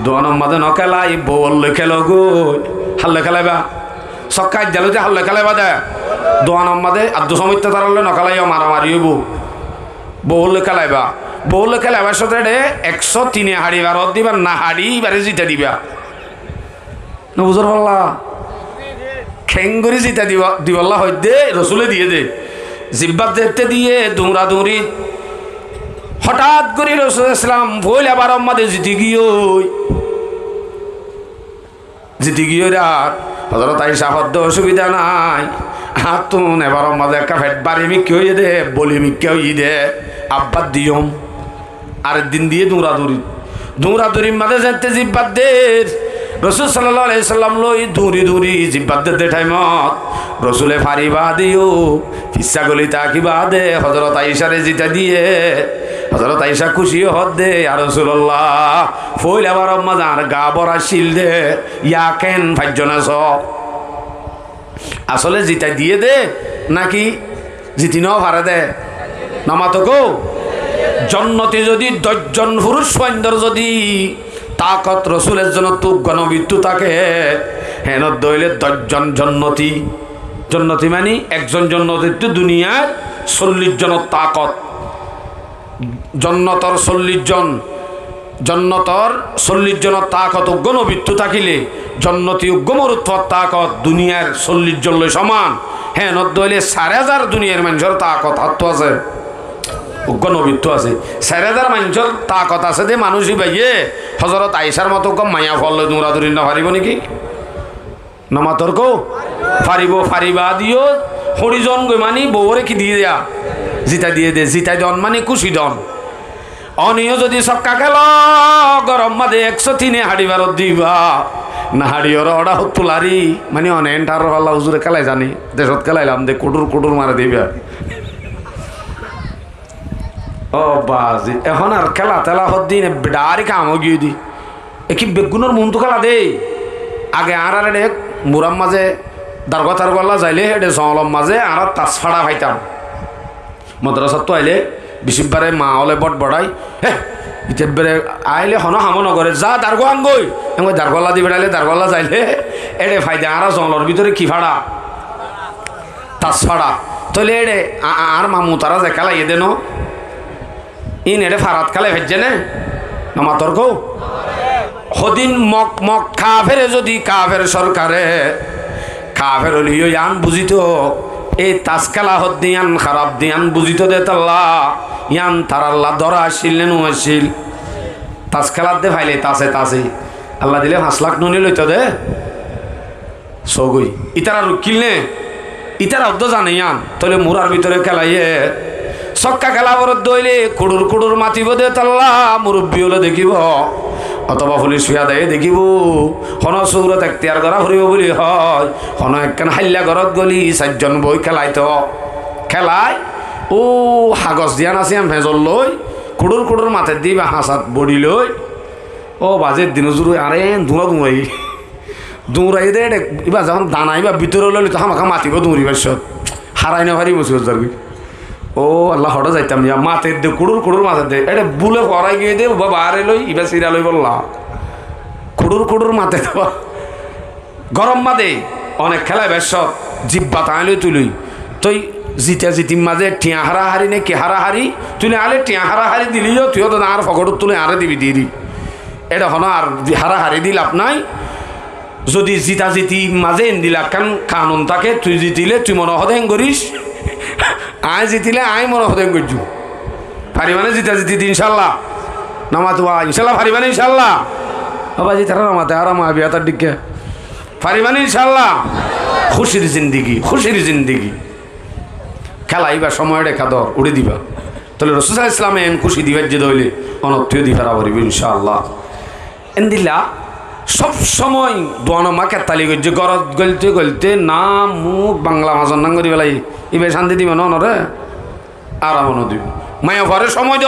দোয়ানোর মাঝে নখেলাই বললে খেল গই হাল্লে খেলাইবা ছক্কাই দিলে যে হাল্লে খেলাইবা দে দোয়ানোর মাঝে আদ্য সমিত্য তারলে নখেলাইও মারামারি হইব বউলে খেলাইবার সাথে 103 হাড়ি বারত দিবা না হাড়ি বারে জিতে দিবা না বুঝর পাল্লা খেঙ্গুরি জিতা দিবল্লা হয় দে রসুলে দিয়ে দে জিব্বাত দেখতে দিয়ে দৌড়ি হঠাৎ করে রসুল ইসলাম ভুল আবার আমাদে জিতে গিয়ে রাত হযরত আয়েশা হদ্দ অসুবিধা নাই হাতুন এবার আমাদের একটা ফেট বাড়ি মিক্কি হয়ে দে বলি মিক্কি হয়ে দে আব্বাত দিয়ম আরেক দিন দিয়ে দৌড়াদৌড়ির মাঝে যেতে জিব্বাত দে রসুল সাল্লাল্লাহু আলাইহি সাল্লাম লই দৌড়ি জিব্বাত দে ঠাইমত রসুলে ফারিবা দিও ফিসা গলি তাকিবা দে হযরত আয়েশারে জিতা দিয়ে হযরত আয়েশা খুশি হদ দে ইয়া রাসূলুল্লাহ ফইল আবার আম্মা জান গা বড়া শিল দে ইয়া কেন ভাজ্যনা স আসলে জিতা দিয়ে দে নাকি জিতি নাও ভারে দে নামাতো গো জন্নতে যদি 10 জন পুরুষ সৈন্যর যদি তাকত রসুলের জন্য তু গণবিদ্যু থাকে হেন দইলে 10 জন জন্নতি মানে একজন জন্নতি তো দুনিয়ার 40 জনের তাকত জন্নতর 40 জনের তাকত গণবিদ্যু থাকিলে জন্নতি উগ্গমরুৎপর তাকত দুনিয়ার 40 জন সমান হেন দইলে 4000 দুনিয়ার মানুষের তাকত হাত আছে উগ্র নবীত্ব আছে 4000 মানুষের তাকত আছে দে মানুষই বাইয়ে হজরত আয়েশার মতো কম মায়া ফল দৌড়াদৌড়ি না পারিব নাকি নমাতর কো পারিব পারিবা দিও হরিজন গই মানি বউরে কি দিয়ে দেয়া জিতা দিয়ে দে জিতাই দন মানে খুশি দন অনিও যদি সক্কা খেল গরম মাদে 103 হাড়ি বারত দিবা না হাড়িওর ওটা তুলারি মানে অনেন্টার হল্লা হুজুরে খেলাই জানি দেশত খেলাইলাম দে কুটুর কুটুর মারে দিবা ও বাজি এখন আর খেলা তেলা হদ্দিন ডারি কাম গিয়ে দি কি বেগুনের মন তো খেলা দেই আগে আর রে মুরাম মাঝে দারগা তারগল্লা যাইলে হেডে জলম মাঝে আর তাসফাড়া খাইতাম মাদ্রাসাত তো আইলে বিশিবারে মা হলে বট বড়াই হে ইতেবারে আইলে হন হামো নগরে যা দারগো আঙ্গই এমন দারগল্লা দি বেড়াইলে দারগল্লা যাইলে এডে ফাইদা আর জলর ভিতরে কি ফাড়া তাসফাড়া তাহলে এডে আর মামু তারা যে খেলাই এ দেন ইন এডে ফারাত খেলে ভেজছে না আমার কৌ হদিন মক মক কাফেরে যদি কাফের সরকারে কাফের হলিও ইয়ান বুঝিত এই তাসকালা হদ্দিয়ান খারাপ দিয়ান বুঝিত দে তাল্লা ইয়ান তারাল্লা ধরা আসিল নে আসিল তাসকালাত দে ফাইলে তাসে তাসে আল্লাহ দিলে 5 লাখ নুনি লইত দে সগই ইতারা রুকিল নে ইতারা অদ্দ জানে ইয়ান তাহলে মুরার ভিতরে খেলাইয়ে সক্কা খেলা বরত দইলে কুড়ুর কুড়ুর মাতিব দে তাল্লা মুরব্বী হলে দেখিব অথবা পুলিশ শুয়া দেয় দেখিব হন চৌরত এখতিয়ার করা ফুরিব বলি হয় হন একখান হাল্লা ঘরত গলি 4 জন বই খেলাই তো খেলাই ও হাগজ দিয়ান আছে ভেজল লই কুড়ুর কুড়ুর মাথে দিবা হাঁসাত বড়ি লই ও বাজের দিন জুড়ে আরে দৌড়াই দৌড়াই দে এবার যখন দানাইবা ভিতরে লইলি তো হামাখা মাতিব দৌড়িবার সব হারাই না হারি বসে যাবি ও আল্লাহ হঠাৎ যাইতাম ইয়া মাথে দে কুড়ুর কুড়ুর মাথে দে এটা বুলে করাই গিয়ে দে বারে লই ইবা সিরা লই বললা কুড়ুর কুড়ুর মাথে দেওয়া গরম মাদে অনেক খেলায় বেশ জিব্বা তাইলই তুলই তুই জিতা জিতিম মাঝে টিয়া হারাহারি নে কে হারাহারি তুই আলে টিয়া হারাহারি দিলিও তুইও তো আর ফকটত তুলে আরে দিবি দিয়ে দি এটা হন আর হারাহারি দিল আপনাই যদি জিতা জিতি মাঝে এন দিলা কান কানুন থাকে তুই জিতিলে তুই মনে হদেন করিস আয় জিতিলে আয় মনে হদেন করছু পারি মানে জিতা জিতি ইনশাল্লাহ নামাতো ইনশাল্লাহ পারি মানে ইনশাল্লাহ বাবা জিতারা নামাতে আর আমার বিয়াতার দিকে পারি মানে ইনশাল্লাহ খুশির জিন্দিগি খুশির জিন্দিগি খেলাইবা সময় রেখা দর উড়ে দিবা তাহলে রসুল ইসলামে এন খুশি দিবার যে দইলে অনত্রিয় দিফারা পারিব ইনশাআল্লাহ এন দিলা সব সময় দোয়ানো মাকে তালি করছে গরত গলতে গলতে না মুখ বাংলা মাজন নাং করি বেলাই এবার শান্তি দিবে নরে আরাম দিব মায়া ঘরে সময় দ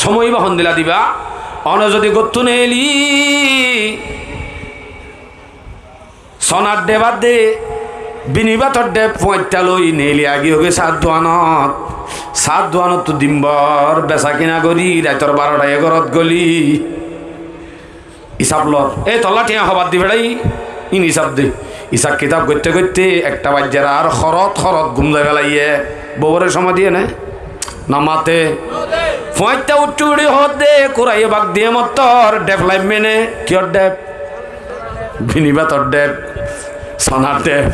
সময় বা হন্দিলা দিবা অন যদি গত্তু নেলি সনার দে বাদ দে বিনিবাতর দে পঁয়তা লই নেলি আগি হবে 7 দোয়ানত তো দিম্বর বেচা কিনা করি রাতর 12টায় ঘরত গলি হিসাব লর এই তল্লা টিয়া হবার দি বেড়াই ইন হিসাব দে হিসাব কিতাব করতে করতে একটা বাজ্যের আর খরত ঘুম যায় বেলাইয়ে ববরের সময় দিয়ে না নামাতে পঁয়তা উঠুড়ি হত দে কুড়াইয়ে বাগ দিয়ে মতর ডেভলাইট মেনে কিয়র ডেপ বিনিবাতর ডেপ সোনার ডেপ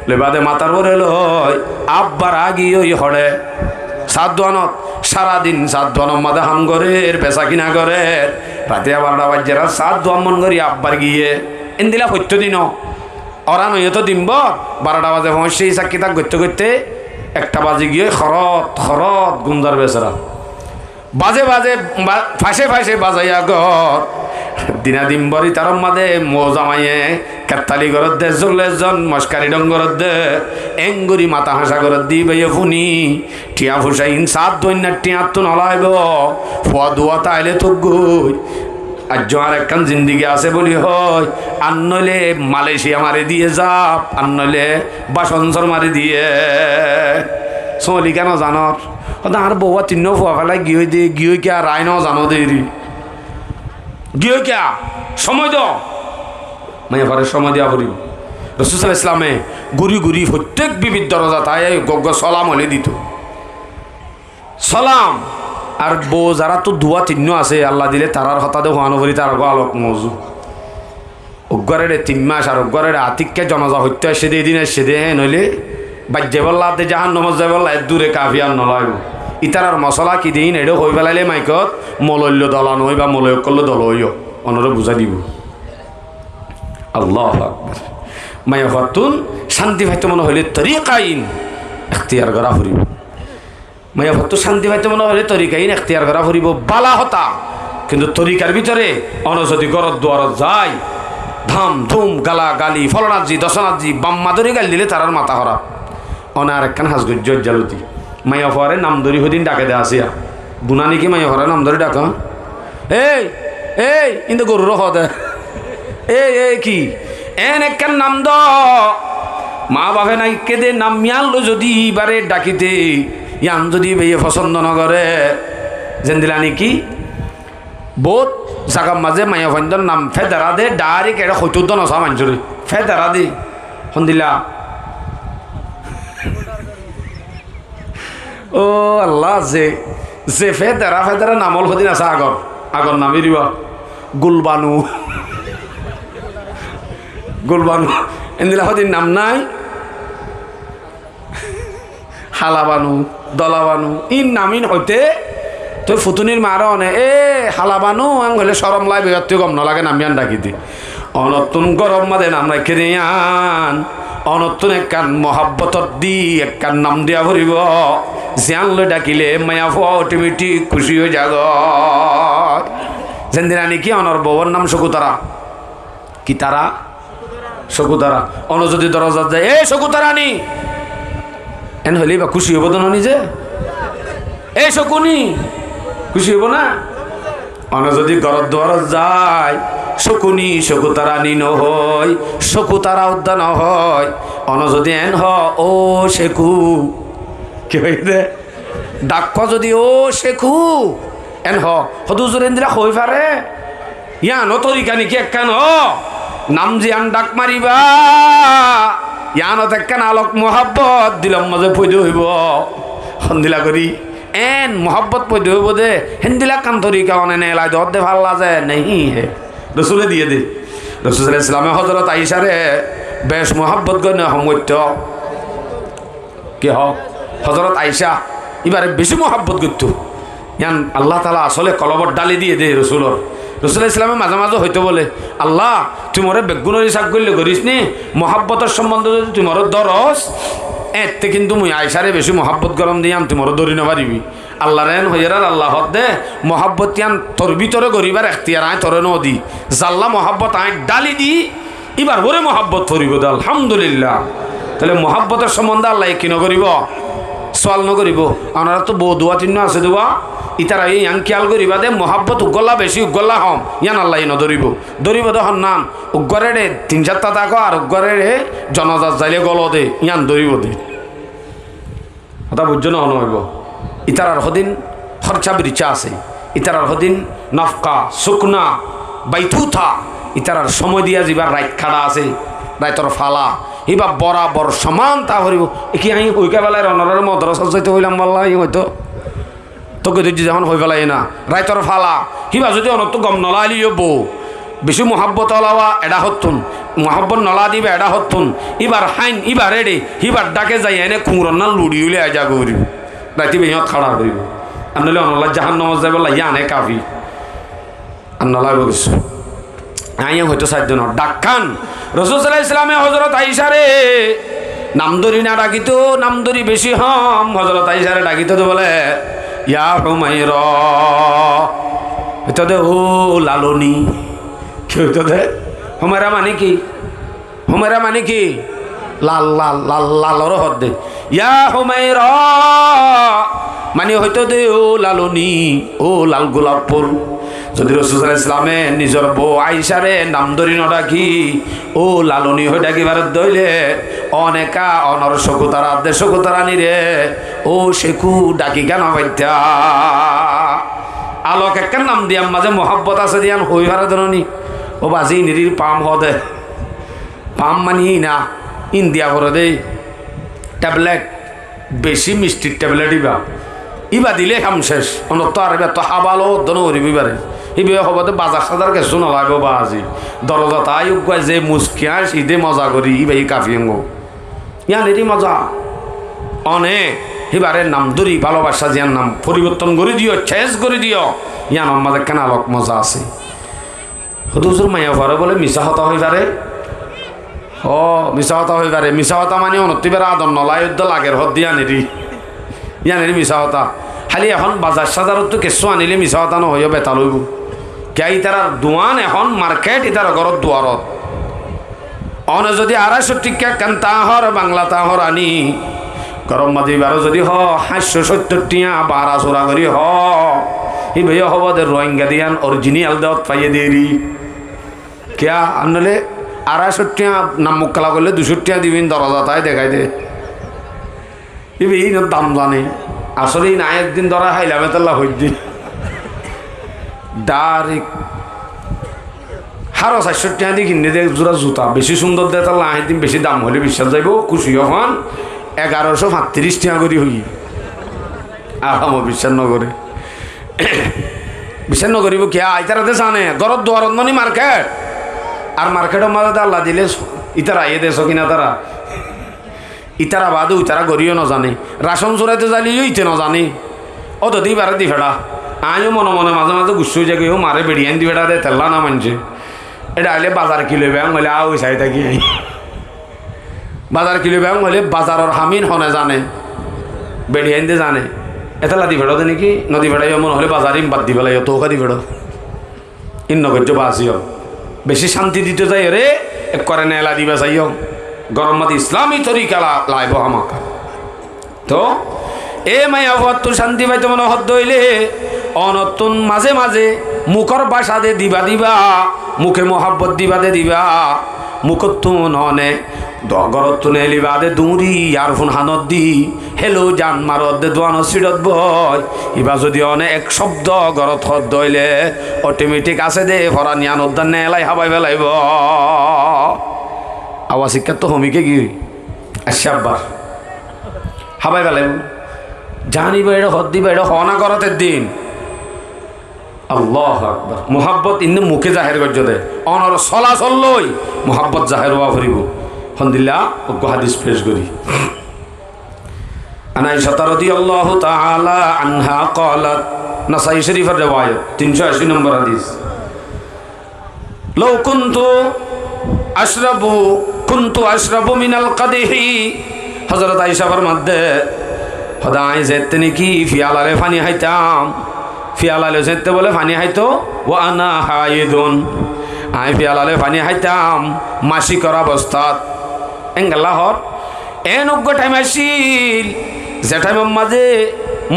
লেবাদে মাতার বরে লয় আব্বার আগি ওই হড়ে 7 দোয়ানত সারাদিন 7 দোয়ানত মাদে হাম করে বেচা কিনা করে রাতে 12টা বাজ্যেরা 7 দোয়ান মন করি আব্বার গিয়ে এন দিলা সত্য দিন ওরা নয় তো দিনব 12টা বাজে পৌঁছে হিসাব কিতাব করতে করতে 1টা বাজে গিয়ে খরত গুমদার বেচারা বাজে বাজে ফাঁসে ফাঁসে বাজাইয়া ঘর দিনা দিনবরি তার মাদে মো জামাইয়ে কাতালি ঘরত দে জলেজন মস্কারি ডঙ্গরত দে এঙ্গুরি মাথা হাসা ঘরত দি বেয়ে ফুনি টিয়া ফুসাইন 7 দৈন্যার টিয়া তো নলাইব ফুয়া দুয়া তাইলে তো গই আর আর একখান জিন্দিগি আছে বলি হয় আর নইলে মালয়েশিয়া মারি দিয়ে যাপ আর নইলে বাসনসর মারি দিয়ে চলি কেন জানর আর বউয়া 3 ফুয়া ফেলাই গিয়ে দিয়ে গিয়ে কে আর রায় ন জানো দেরি গিয়ে কে সময় দ মাইয়া ঘরের সময় দিয়া করি রসুল ইসলামে গুড়ি গুড়ি প্রত্যেক বিবিধ দরজা তাই গগ্গ সলাম হলে দিত সলাম আর বউ যারা তো 2-3 আছে আল্লাহ দিলে তারার হতাতে হওয়ানো করি তার আলোক মজু অজ্ঞারে 3 মাস আর অজ্ঞারে আতিককে জনজা হত্যা সেদিন এসে দে নইলে বাজ্যে বললাতে জাহান নমজ যায় বললা দূরে কাফিয়ার নলয় ইতারার মশলা কি দিন এডো হয়ে পেলাইলে মাইকত মলল্য দলা নই বা মলয় করলে দল হইও অনরে বুঝা দিব আল্লাহ আকবার মায়া ফাতুন শান্তি ভাইতে মনে হইলে তরিকাইন এখতিয়ার করা ফুরিব মায়া ফাতুন শান্তি ভাইতে মনে হইলে তরিকাইন এখতিয়ার করা ফুরিব বালা হতা কিন্তু তরিকার ভিতরে অন যদি গরত দুয়ারত যায় ধাম ধুম গালা গালি ফলনাথজি দশনাথজি বাম্মাদরি গাল দিলে তারার মাথা খারাপ অনার একখান হাসগুজ্জ জালতি মাইয়া ফরে নাম ধরি হদিন ডাকে দে আসিয়া বুনা নাকি মাইয়া ফরে নাম ধরি ডাক এই এই কিন্তু গরুর দে এই কি এন একখান নাম দ মা বাপে নাই কেদে নাম মিয়ালো যদি বারে ডাকিতে ইয়ান যদি বেয়ে পছন্দ নগরে যেন দিলা নাকি বহুত জাগার মাঝে মাইয়া ফাইন্দর নাম ফেদারা দে ডাইরেক্ট এটা হইতো নসা মানুষরে ফেদারা দে সন্দিলা ও আল্লাহ যে ফেদারা নামল সদিন আছে আগর নামি দিবা গুলবানু এদিলা সদিন নাম নাই হালাবানু দলাবানু ইন নামিন হইতে তুই ফুতুনির মার অনে হালাবানু আং হলে সরম লাই বেগাত্তি গম নলাগে নামিয়ান ডাকি দি অনতুন গরম মাদে নাম রাখি দিয়ান অনতুন একখান মহাব্বতর দি একখান নাম দিয়া ভরিব জিয়ান লৈ ডাকিলে মায়া ফুয়া অটোমেটিক খুশি হয়ে যাগ যেন দিনা নাকি অনর বউর নাম শকুতারা কি তারা শকুতারা অন যদি দরজা যায় এ শকুতারা নি এন হলেই বা খুশি হব তো নিজে এই শকুনি খুশি হব না অন যদি গরত দুয়ারত যায় শকুনি শকুতারা নি নহয় শকুতারা উদ্যান হয় অন যদি এন ও শেখু কি হইতে ডাক যদি ও শেখু এন হদু জোরেন্দ্রা হই পারে ইয়ানো তরিকা নাকি একখান নাম জিয়ান ডাক মারিবা ইয়ানত একখান আলোক মহাব্বত দিলাম মাঝে পৈদ হইব সন্দিলা করি এন মহাব্বত পৈদ হইব দে হেন্দিলা কান তরিকা অনে এলাই দর দে ভাল লাগে নেই হে রসুলে দিয়ে দে রসুল ইসলামে হজরত আইসারে বেশ মহাব্বত গণ্য সমৈত্য কি হক হজরত আইসা এবারে বেশি মহাব্বত করতো ইয়ান আল্লাহ তালা আসলে কলবর ডালি দিয়ে দে রসুলর রসুল ইসলামে মাঝে মাঝে হইতো বলে আল্লাহ তুই মরে বেগুনের হিসাব করলে করিস নি মহাব্বতের সম্বন্ধে যদি তুই মরে দরস এতে কিন্তু মুই আইসারে বেশি মহাব্বত গরম দিয়াম তুই মরে ধরি নারিবি আল্লাহ রেন হইয়ার আল্লাহ দে মহাব্বত ইয়ান তোর ভিতরে গরিবার এখতিয়ার আয় তোরে নদী জাল্লা মহাব্বত আয় ডালি দি এবার বরে মহাব্বত ফরিব দে আলহামদুলিল্লাহ তাহলে মহাব্বতের সম্বন্ধে আল্লাহ কি নকরিব সোয়াল নকরিব আপনারা তো বউ দোয়া চিহ্ন আছে দোয়া ইতারা এই ইয়াং খেয়াল করিবা দে মহাব্বত উগলা বেশি উগলা হম ইয়ান আল্লাহ নধরিব ধরিব দেখুন নাম উগ্গরে রে 3-4টা থাকো আর উগ্গরে রে জনজাত যাইলে গল দে ইয়ান ধরিব দে কথা বুঝছো না হইব ইতারার হদিন খরচা বিরিচা আছে ইতারার হদিন নফকা শুকনা বাইথুথা ইতারার সময় দিয়া যাবার রাইত খাড়া আছে রাইতর ফালা ইবা বরাবর সমান তা হরিব কি আমি ওইকা বেলায় রনরের মদ্রসা যাইতে হইলাম বললা হয়তো তোকে যদি যখন হয়ে পেলাই না রাইতর ফালা হিবা যদি অনত গম নলালি বউ বেশি মহাব্বত হলাওয়া এডা হতুন মহাব্বত নলা দিবে এডা হতুন ইবার হাইন ইবার এডে হিবার ডাকে যাই এনে খুঁড়ন না লুড়ি উলে আজা করিব রাতি বেহত খাড়া করিব আর নলে অনলা জাহান নমাজ যাই বললা ইয়ানে কাফি আর নলাই বলিস আইয়া হয়তো সাধ্য ন ডাক্কান রসুল সাল্লাল্লাহু আলাইহি ইসলামে হজরত আইসারে নামদরি না ডাকিত নামদরি বেশি হম হজরত আইসারে ডাকিত তো বলে ইয়া হুমায়রা হইতো দে ও লালনি কি হইতো দে হুমায়রা মানে কি লাল লাল লাল লালর হদ দে ইয়া হুমায়রা মানে হইতো দে ও লালনি ও লাল গোলাপ ফুল যদি রাসূল সাল্লাল্লাহু আলাইহি ইসলামে নিজের বউ আইসারে নাম ধরি নডাকি ও লালনি হয়ে ডাকিবার দইলে অনেকা অনর শকুতারা দে শকুতারা নিরে ও শেখু ডাকি কেন বাইত্যা আলোক একখান নাম দিয়াম মাঝে মহাব্বত আছে দিয়ান হই হারে ধরনি ও বাজি নিরির পাম হদে পাম মানি না ইন্ডিয়া করে দে ট্যাবলেট বেশি মিষ্টির ট্যাবলেট ইবা দিলে কাম শেষ অনত আর এবার তো হাবালো দন হরিবিবারে ইবে হবতে বাজার সাজার কিছু নলাগো বা আজি দরজা তাই উগায় যে মুসকিয়ায় সিধে মজা করি ইবাই কাফিয়েঙ্গ ইয়ান এটি মজা অনেক এবারে নাম ধরি ভালোবাসা জিয়ার নাম পরিবর্তন করে দিও, চেঞ্জ করে দিও, ইয়ান আমাদের কেন আলোক মজা আছে। হুজুর মাইয়া পরে বলে মিশা হতা হয়ে পারে, ও মিশা হতা হয়ে পারে। মিশা হতা মানে অনতিবার আদর নলায় লাগের হদ দিয়ে আনিরি, ইয়ানির মিশা হতা। খালি এখন বাজার সাজারত তো কেঁচু আনিলে মিশা হতা নহইও বেতা লইব। কে ইতার দোয়ান এখন মার্কেট ইতার ঘরত দুয়ারত অন যদি 250 টিকা কান তাহর বাংলা তাহর আনি গরম মাদি বারো যদি 770 টিয়া 12 চোরা করি ই ভাইয়া হব দে রোহিঙ্গা দিয়ান অরিজিনাল দেওয়াত পাইয়ে দেরি কিয়া আনলে 250 টিয়া নাম মুক্কালা করলে 200 টিয়া দিবেন দরজা তাই দেখাই দে এই দাম জানে আসলে না একদিন ধরা হাইলামে তাল্লা হইদি ডাইরেক্ট হারো 400 টাকা দিয়ে কিনে দেয় জোড়া জুতা বেশি সুন্দর দেয় তাহলে একদিন বেশি দাম হলে বিশ্বাস যাইব খুশি হন 1135 টাকা করে হই আর আমার বিশ্বাস নগরে বিশ্বাস নগরিব কে আইতারাতে জানে গরত দুয়ার অন্যনি মার্কেট আর মার্কেটের মাঝে আল্লাহ দিলে ইতারা এ দেশ কিনা তারা ইতারা বাদে ইতারা গড়িও না জানে রাশন চোরাইতে যাইলেও ইতে না জানে ও তো দিই বারে দি ফেড়া আমিও মনে মনে মাঝে মাঝে গুসু যাই কেউ মারে বেড়িয়ান দি ফেড়া দেয় তেল্লা না মানছে এটা আইলে বাজার কিলো ব্যাং হলে ওই চাই থাকি বাজার কিলো ব্যাং হলে বাজারের হামিন হনে জানে বেড়িয়ান দিয়ে জানে এতলা দি ফেড়ো দে নাকি নদী ফেড়াই মনে হলে বাজারিম বাদ দি পেলাই তোকা দি ফেড়ো ইন্ন করছো বাসিও বেশি শান্তি দিতে যাই রে এক করে নেলা দিবা চাইও গরম মাতি ইসলামী তরিকা লাইব আমাকে তো এ মায়া হত শান্তি পাইতে মনে হত হইলে অনতুন মাঝে মাঝে মুখর বাসা দে দিবা দিবা মুখে মহাব্বত দিবা দে দিবা মুখত ননে গরত নেলিবা দে দুরি আর ফোন হানত দি হেলো জান মারত দে দোয়ান সিডত বয় ইবা যদি অনে এক শব্দ গরত হত দইলে অটোমেটিক আছে দে ভরা নিয়ান উদ্যান নেলাই হাবাই ফেলাইব আওয়া শিক্ষা তো হমিকে কি আশাব্বার হাবাই ফেলাইব জানিবা এটা হদ দিবা এটা হনা করতের দিন আল্লাহু আকবার মুহাব্বত ইন্দু মুখে জাহের করছ দে অনর চলাচল লই মুহাব্বত জাহের হওয়া ফুরিব আলহামদুলিল্লাহ ওকে হাদিস পেশ করি আনাইশা রাদিয়াল্লাহু তাআলা আনহা ক্বালাত নাসাই শরীফের riwayat 380 নম্বর হাদিস লাউ কুনতু আশরাবু মিনাল কাদিহি হযরত আয়েশা ফরমাতে খোদাই যেতে নাকি ফিয়ালারে পানি খাইতাম ফিয়ালালে যেতে বলে পানি খাইতো ও আনা হাইদুন আই ফিয়ালালে পানি খাইতাম মাসিকর অবস্থাত এঙ্গাল্লাহর এনজ্ঞ টাইম আসিল যে টাইমের মাঝে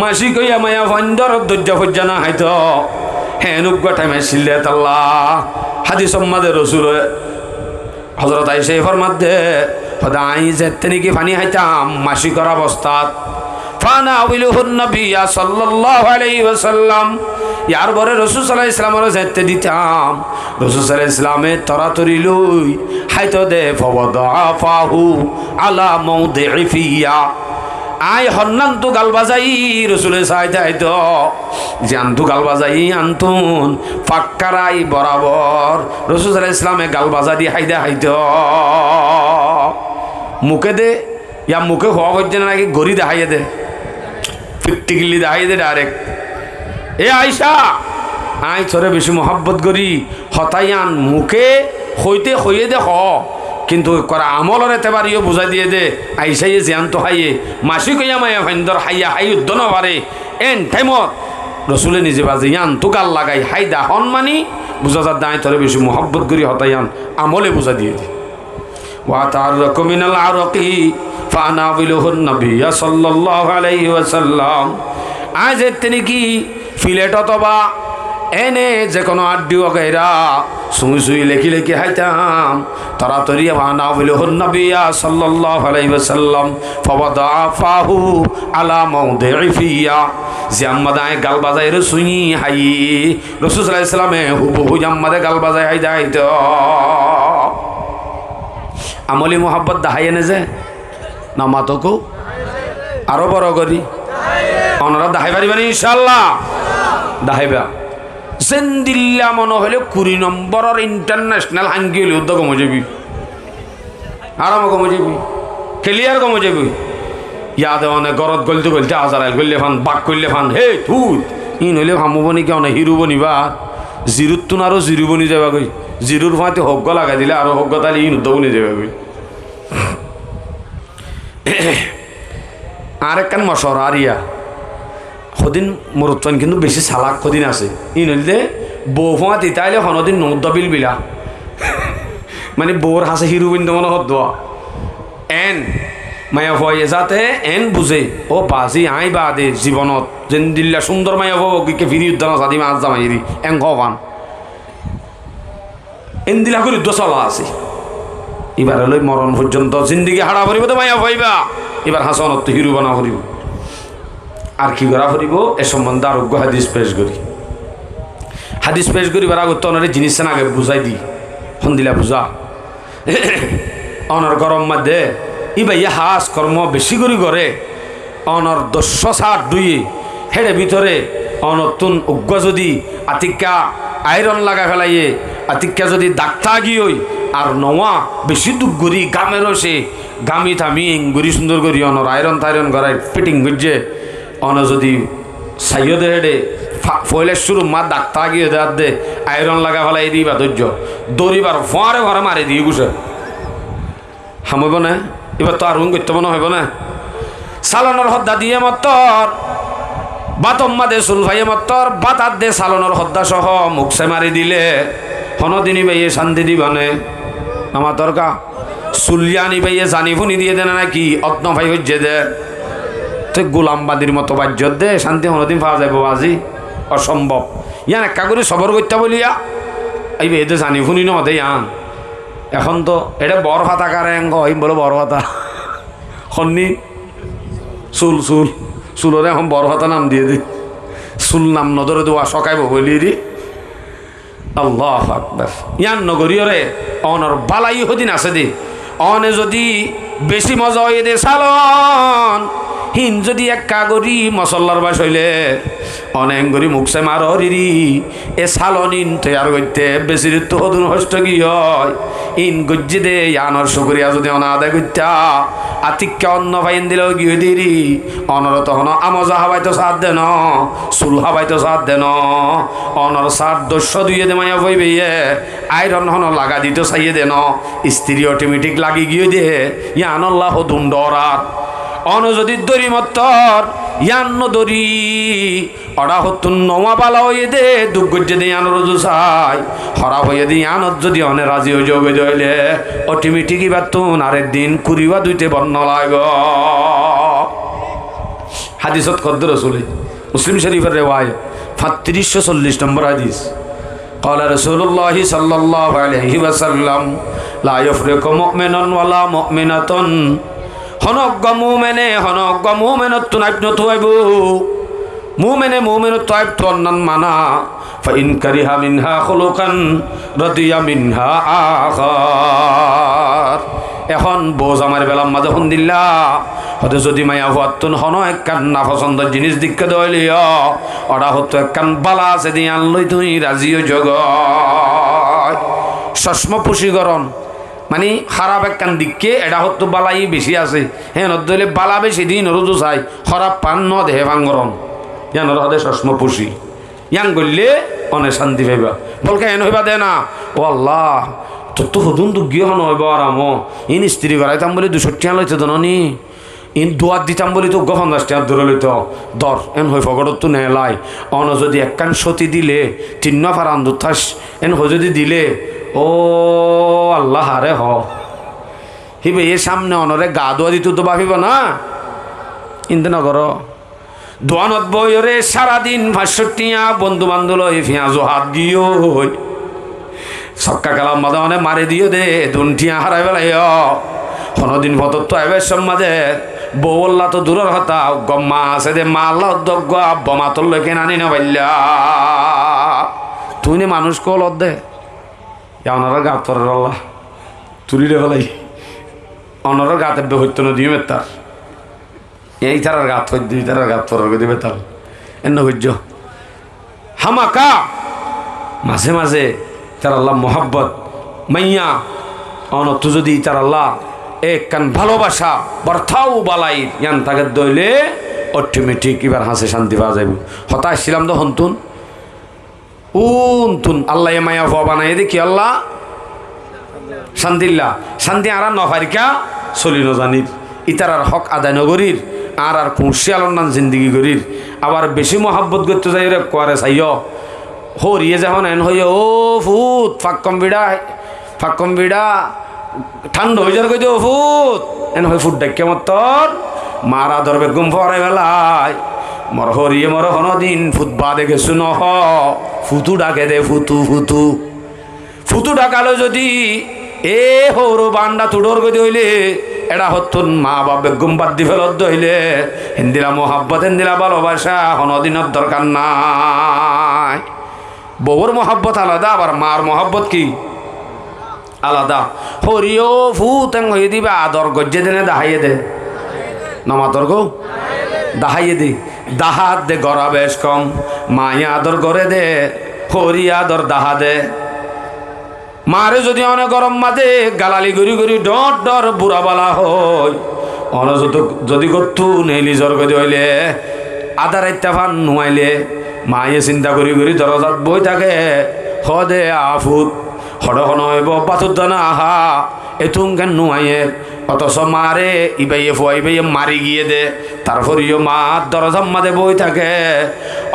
মাসিক হইয়া মায়া ভন্দর ধৈর্য ফজ্জা না খাইতো হেনজ্ঞ টাইম আসিল আল্লাহ হাদিস মাঝে রসুল হযরত আয়েশা ফরমাতে খোদাই যেতে নাকি পানি খাইতাম মাসিকর অবস্থাত ফানাউলুহুন নবী সাল্লাল্লাহু আলাইহি ওয়াসাল্লাম ইয়ার পরে রাসূল সাল্লাল্লাহু আলাইহি ওয়াসাল্লামের যেতে দিতাম রাসূল সাল্লাল্লাহু আলাইহি ওয়াসাল্লামে তরাতরি লই হাইতো দে ফওয়াদাফাহু আলা মাউদি'i ফিয়া আই হন্নান তো গাল বাজাই রাসূলে সাইতে আইতো জান তো গাল বাজাই আনতুন ফাক্কারাই বরাবর রাসূল সাল্লাল্লাহু আলাইহি ওয়াসাল্লামে গাল বাজাদি হাইদা হাইতো মুখে দে ইয়া মুখে হওয়া পর্যন্ত নাকি গড়ি দেখাইয়ে দে ফিট্টিগিল্লি দেখাইয়ে দে ডাইরেক্ট এ আয়েশা আই তোরে বেশি মহব্বত করি হতাইয়ান মুখে হইতে হইয়ে দে হ কিন্তু করা আমলর এতে পারিও বুঝাই দিয়ে দে আইসাইয়ে জিয়ান তো হাইয়ে মাসি কইয়া মায়া ভাইন্দর হাইয়া হাই উদ্দ পারে এন টাইমত রসুলে নিজে বাজে ইয়ান তো গাল লাগাই হাইদা হন মানি বুঝা যার দায় তোরে বেশি মহব্বত করি হতাইয়ান আমলে বুঝা দিয়ে দি ওয়াতাররাকু মিনাল আরকি ফানাবিলুহুন নবী সাল্লাল্লাহু আলাইহি ওয়াসাল্লাম আজ তিনি কি ফিলেট অথবা এনে যে কোনো আড্ডি ওগেরা সুই সুই লেখি লেখি হাইতাম তাড়াতাড়ি ফানাবিলুহুন নবী সাল্লাল্লাহু আলাইহি ওয়াসাল্লাম ফাওয়াদাফাহু আলা মাউদি'i ফিয়া জাম্মাদায় গাল বাজায় রে সুই হাই রাসূল সাল্লাল্লাহু আলাইহি ওয়াসাল্লামে হুবহু জাম্মাদে গাল বাজায় হাইদা হাইতো আমলি মোহাব্বত দাহাই এনে যে না মাতকু আরো বড় করি ওনারা দাহাই পারিবেন ইনশাআল্লাহ দাহাইবা জেন্দিল্লা মনে হলে 20 নম্বরের ইন্টারন্যাশনাল হাঙ্গিল উদ্যোগ কমে যাবি আরাম কমে যাবি ক্লিয়ার কমে যাবি ইয়াদে অনেক গরত গলতে গলতে আজারাইল করলে ফান বাক করলে ফান হে তুই ইন হইলে ভামব নি কেউ না হিরু বনিবা জিরুত তুন আরো জিরু বনি যাবা গই জিরুর ফাঁতে হগ্য লাগাই দিলে আরো হগ্য তাহলে ইন উদ্যোগ বনি যাবা গই আর একখান মশর আর ইয়া সদিন মরুত্তন কিন্তু বেশি চালাক সদিন আছে ইন হইলে বউ ফাঁত ইতাইলে সনদিন নৌদ্দবিল বিলা মানে বউর হাসে হিরু বিন্দু মনে হত এন মায়া ভয়ে যাতে এন বুঝে ও বাজি আই বা দে জীবনত যেন দিল্লা সুন্দর মায়া ভকে ফিরি উদ্যান সাদি মাছ জামাইরি এং ভান এন দিলা করে চলা আছে এবার হলে মরণ পর্যন্ত জিন্দিগি হারা ভরিব তো মায়া ভইবা এবার হাসনত হিরু বানা ভরিব আর কি করা ভরিব এ সম্বন্ধে আরোগ্য হাদিস পেশ করি হাদিস পেশ করিবার আগত অনারে জিনিস আগে বুঝাই দি সন্দিলা বুঝা অনর গরম মধ্যে ইবা ইয়া হাস কর্ম বেশি করে করে অনর 10/7 হেডে ভিতরে অনতুন উগ্র যদি আতিকা আয়রন লাগা ফেলাইয়ে আতিকা যদি ডাক্তার গিয়ে আর নওয়া বেশি দুঃখ করি গামে রসে গামি থামি গুড়ি সুন্দর করি অনর আয়রন তাইরন করাই ফিটিং করছে অন যদি সাইয় দে হেডে ফয়লের শুরু মা ডাক্তার গিয়ে দেওয়ার দে আয়রন লাগা ফেলাই দিবা ধৈর্য দৌড়িবার ফোয়ারে ঘরে মারি দিয়ে গুছে হামইব না এবার তো আর করতে মনে হইব না সালনের হদ্দা দিয়ে মত্তর বাতম্মা দে চুল ভাইয়ে মত্তর বাতার দে সালনের হদ্দা সহ মুখসে মারি দিলে হনদিনী ভাইয়ে শান্তি দিবানে আমার দরকার চুলিয়ানি ভাইয়ে জানি ফুনি দিয়ে দেনা নাকি অগ্ন ভাই হজ্জে দে তো গোলামবাদীর মতো বাজ্যত দে শান্তি হনদিন পাওয়া যাবো আজি অসম্ভব ইয়ান একা করে সবর করতে বলিয়া এই এতে জানি ফুনি নদে ইয়ান এখন তো এটা বড় ভাতা কারে এই বলে বড় ভাতা সন্নি চুল চুল চুলরে এখন বড় ভাতা নাম দিয়ে দি চুল নাম নদরে দোয়া সকাইব বলি দি আল্লাহ আকবার ইয়ান নগরীয়রে অনর বালাই হদিন আছে দি অনে যদি বেশি মজা হয়ে দে সালন হিন যদি এক কাগরি মশল্লার বাস হইলে অনেক গরি মুখসে মারি এ সালন ইন তৈয়ার করতে বেশি ঋতু হদুন হষ্ট কি হয় ইন গজ্জি দে আনর শুকরিয়া যদি অনা আদায় করতা আতিক্কা অন্য ভাইন দিলেও গিয়ে দিরি অনর তখন আমজা হাবাই তো সাথ দেন চুল হাবাই তো সাথ দেন অনর সার 202 দে মায়া বই বেয়ে আইরন হন লাগা দিতে চাইয়ে দেন স্ত্রী অটোমেটিক লাগি গিয়ে দে ইয়ানল্লাহ হদুন ডরাত অন যদি দড়ি মত্তর ইয়ান্ন দড়ি অড়া হতুন নমা পালা হয়ে দে দুঃখ করছে দে ইয়ানোর চাই হরা হয়ে দে ইয়ানত যদি অনে রাজি হয়ে যোগে দইলে অটোমেটিক এবার তুন আরেক দিন কুড়িবা দুইতে বর্ণ লাগ হাদিসত কদ্দর রসুল মুসলিম শরীফের রেওয়ায় 3540 নম্বর হাদিস قال رسول الله صلى الله عليه وسلم لا يفرق مؤمن ولا مؤمنة হনজ্ঞ মুমেনত তুনাইব নতুয়াইব মুমেনে মুমেনত তাইব তো অন্যান মানা ফাইন কারিহা মিনহা খুলুকান রাদিয়া মিনহা আখার এখন বোঝ আমার বেলার মাঝে ফোন দিল্লা হতে যদি মায়া হওয়াতুন হন একখান না পছন্দের জিনিস দিকে দলিও ওরা হতো একখান বালা আছে দিয়ে আনলই তুই রাজিও জগ সস্ম পুষিকরণ মানে খারাপ একখান দিককে এটা হতো বালাই বেশি আছে হ্যাঁ নদলে বালা বেশি দিন রোজু চাই খারাপ পান ন দেহে ভাঙ্গরণ ইয়ান হদে সস্ম পুষি ইয়াং করলে অনেক শান্তি পাইবা বলকে এন হইবা দে না ও আল্লাহ তোর তো হদুন তো গিয়ে হন হইব আরাম ইন স্ত্রী করাইতাম বলে 200 টাকা লইতে তো নি ইন দোয়ার দিতাম বলে তো 50 টাকা ধরে লইত দর এন হই ফগড়ত তো নেলাই অন যদি একখান সতী দিলে 3 নফার আন্দুথাস এন হই যদি দিলে ও আল্লাহ হারে হ হিবে এর সামনে অনরে গা দোয়া দিত তো ভাবিব না ইন্দে নগর দোয়ানত বইরে সারাদিন 65 টিয়া বন্ধু বান্ধব লই পেঁয়াজও হাত দিও সক্কা কালাম মাদনে মারে দিও দে দুনটিয়া হারাই বেলাই কোনদিন ভতর তো আইবে সমাজে বউল্লা তো দূরের হতা গম্মা আছে দে মা আল্লাহ দগ্গ আব্বা তোর লেখে নানি না পাইলা তুই মানুষ কল দে ওনারা গাত পরের আল্লাহ তুলি রে ফেলাই ওনারা গাতে হইতো না দিয়ে তার এই তারার গাত হই দুই তারার গাত পরের দিবে তার এন্ন হইজ হামাকা মাঝে মাঝে তার আল্লাহ মোহাব্বত মাইয়া অনত্য যদি তার আল্লাহ একখান ভালোবাসা বর্থাও বালাই ইয়ান তাকে দইলে অটোমেটিক এবার হাসে শান্তি পাওয়া যাবে। হতাশ ছিলাম তো হন্তুন উন্তুন আল্লাহ মায়া ভবা বানাই দেখি আল্লাহ শান্তিল্লা শান্তি আর নফারিকা চলি নজানির ইতার আর হক আদায় নগরীর আর খুশিয়ালর নাম জিন্দিগি করির আবার বেশি মহাব্বত করতে যাই রে কোয়ারে চাইয় হরিয়ে যখন এন হইয় ও ফুত ফাক্কম বিড়া ঠান্ডা হয়ে যার কইতে ও ফুত এন হয় ফুট ডাক্কে মত তোর মারা ধরবে গুম ফরাই বেলায় মর হরিয়ে মর হন দিন ফুটবা দেখে শুন ফুতু ডাকে দে ফুতু ডাকালো যদি এ হৌর বান্ডা তুডোর গতি হইলে এটা হতুন মা বাপ বেগুম বাদ দি ফেলত হইলে হিন্দিলা মোহাব্বত হিন্দিলা ভালোবাসা হনদিনের দরকার নাই। বউর মোহাব্বত আলাদা আবার মার মোহাব্বত কি আলাদা। হরিও ফুতেং হয়ে দিবে আদর গজ্জে দিনে দাহাইয়ে দে নমাতর গো দাহাইয়ে দি দাহাত দে গড়া বেশ কম মায়া আদর করে দে হরি আদর দাহা দে। মারে যদি অনেক গরম মাঝে গালালি গড়ি গড়ি ডর ডর বুড়া বালা হয় অনযত যদি গত্তু নেইলি জ্বর গদি হইলে আধা রাইতা ফান নুয়াইলে মায়ে চিন্তা করি করি দরজাত বই থাকে হদে আফুত হড়খন হইব পাথর দানা আহা এতুম কেন নুয়াইয়ে অথচ মারে ইবাইয়ে ফুয়াইবাইয়ে মারি গিয়ে দে তারপরিও মা দরজার মাঝে বই থাকে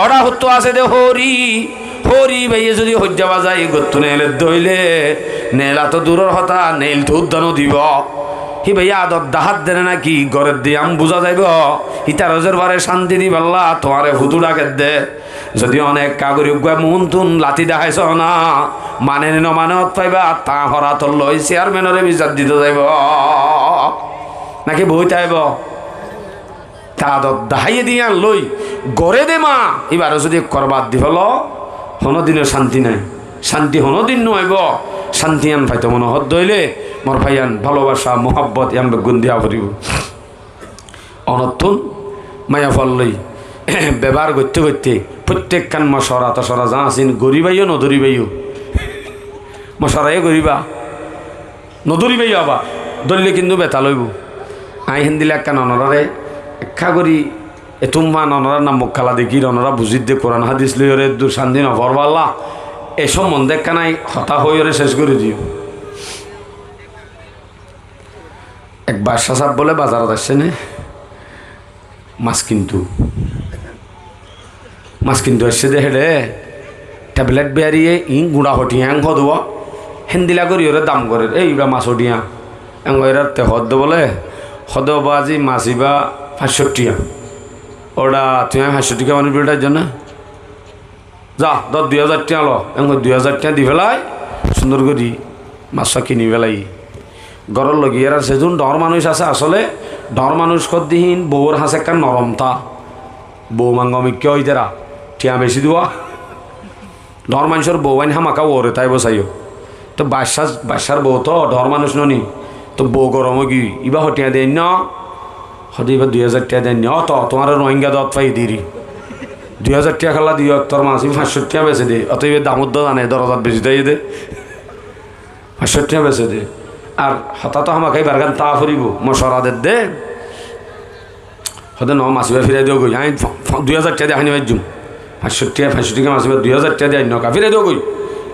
অরা হতো আছে দে হরি হরি ভাইয়ে যদি হজ্জা বাজাই গত্তু নেলে দইলে নেলা তো দূরের হতা নেল তো উদ্যানও দিব হি ভাইয়া আদর দাহাত দেনে নাকি ঘরের দিয়ে আম বুঝা যাইব হিতা রজের বারে শান্তি দি পাল্লা তোমারে হুতু ডাকে দে যদি অনেক কাগরি মন তুন লাঠি দেখাইছ না মানে নমানত পাইবা তা হরা তোর লই চেয়ারম্যানরে বিচার দিতে যাইব নাকি বইতে আইব তা আদর দাহাইয়ে দিয়ে লই গড়ে দে মা এবার যদি করবার দি ফেল হনদিনের শান্তি নাই শান্তি হনদিন নইব শান্তি আন পাইতো মনে হত দইলে মোর ভাইয়ান ভালোবাসা মোহাব্বত ইয়ান বেগুন দিয়া ভরিব অনতুন মায়া ফল লই ব্যবহার করতে করতে প্রত্যেক কান মশরা তসরা যা আছেন গরিবাইও নদরিবাইও মশরাই গরিবা নদরিবাইও আবার দলিলে কিন্তু বেতা লইব আই হেন দিলে একখান অনরারে একা করি এতুম্মা ননরার নাম মুখ খালা দেখি ননরা বুঝিত দে কোরআন হাদিস লই ওরে দূর শান্তি নভরবাল্লা এ সম্বন্ধে কানাই হতা হয়ে ওরে শেষ করে দিও। এক বাদশা সাহেব বলে বাজারত আসছে নে মাছ কিন্তু আসছে দে হেডে ট্যাবলেট বেরিয়ে ইং গুঁড়া হটিয়া এং হদব হেন্দিলা করি ওরে দাম করে এইবা মাছ হটিয়া এং এরা তে হদ বলে হদ বাজি মাছিবা 65 ওটা তুমি 500 টাকা মানুষ বিলটার জন্য যা 2000 টাকা লো এমন 2000 টাকা দি ফেলাই সুন্দর করি মাছটা কিনি ফেলাই ঘরের লগিয়ে আর সেজন ডর মানুষ আছে আসলে ডর মানুষ কদিহীন বউর হাসে একটা নরমতা বউ মাঙ্গমিক্য হইতেরা টিয়া বেশি দেওয়া ডর মানুষের বউ আইন হামাকা ওরে তাই বসাইও তো বাসার বউ তো ডর মানুষ ননি তো বউ গরম কি ইবা হটিয়া দেন না হতে এবার 2000 টাকা দেন তো তোমার রোহিঙ্গা দত পাই দিরি 2000 টাকা খালা দিও তোর মাছ 500 টাকা বেছে দে অত এবার দামত জানে দরজাত বেশি তাই দে 500 টাকা বেছে দে আর হঠাৎ আমাকে বারগান তা ফুরিব মশরা দে হতে ন মাছিবার ফিরাই দিও গই আমি 2000 টাকা দেখানি বাজুম 500 টাকা মাছিবার 2000 টাকা দেয় নকা ফিরাই দিও গই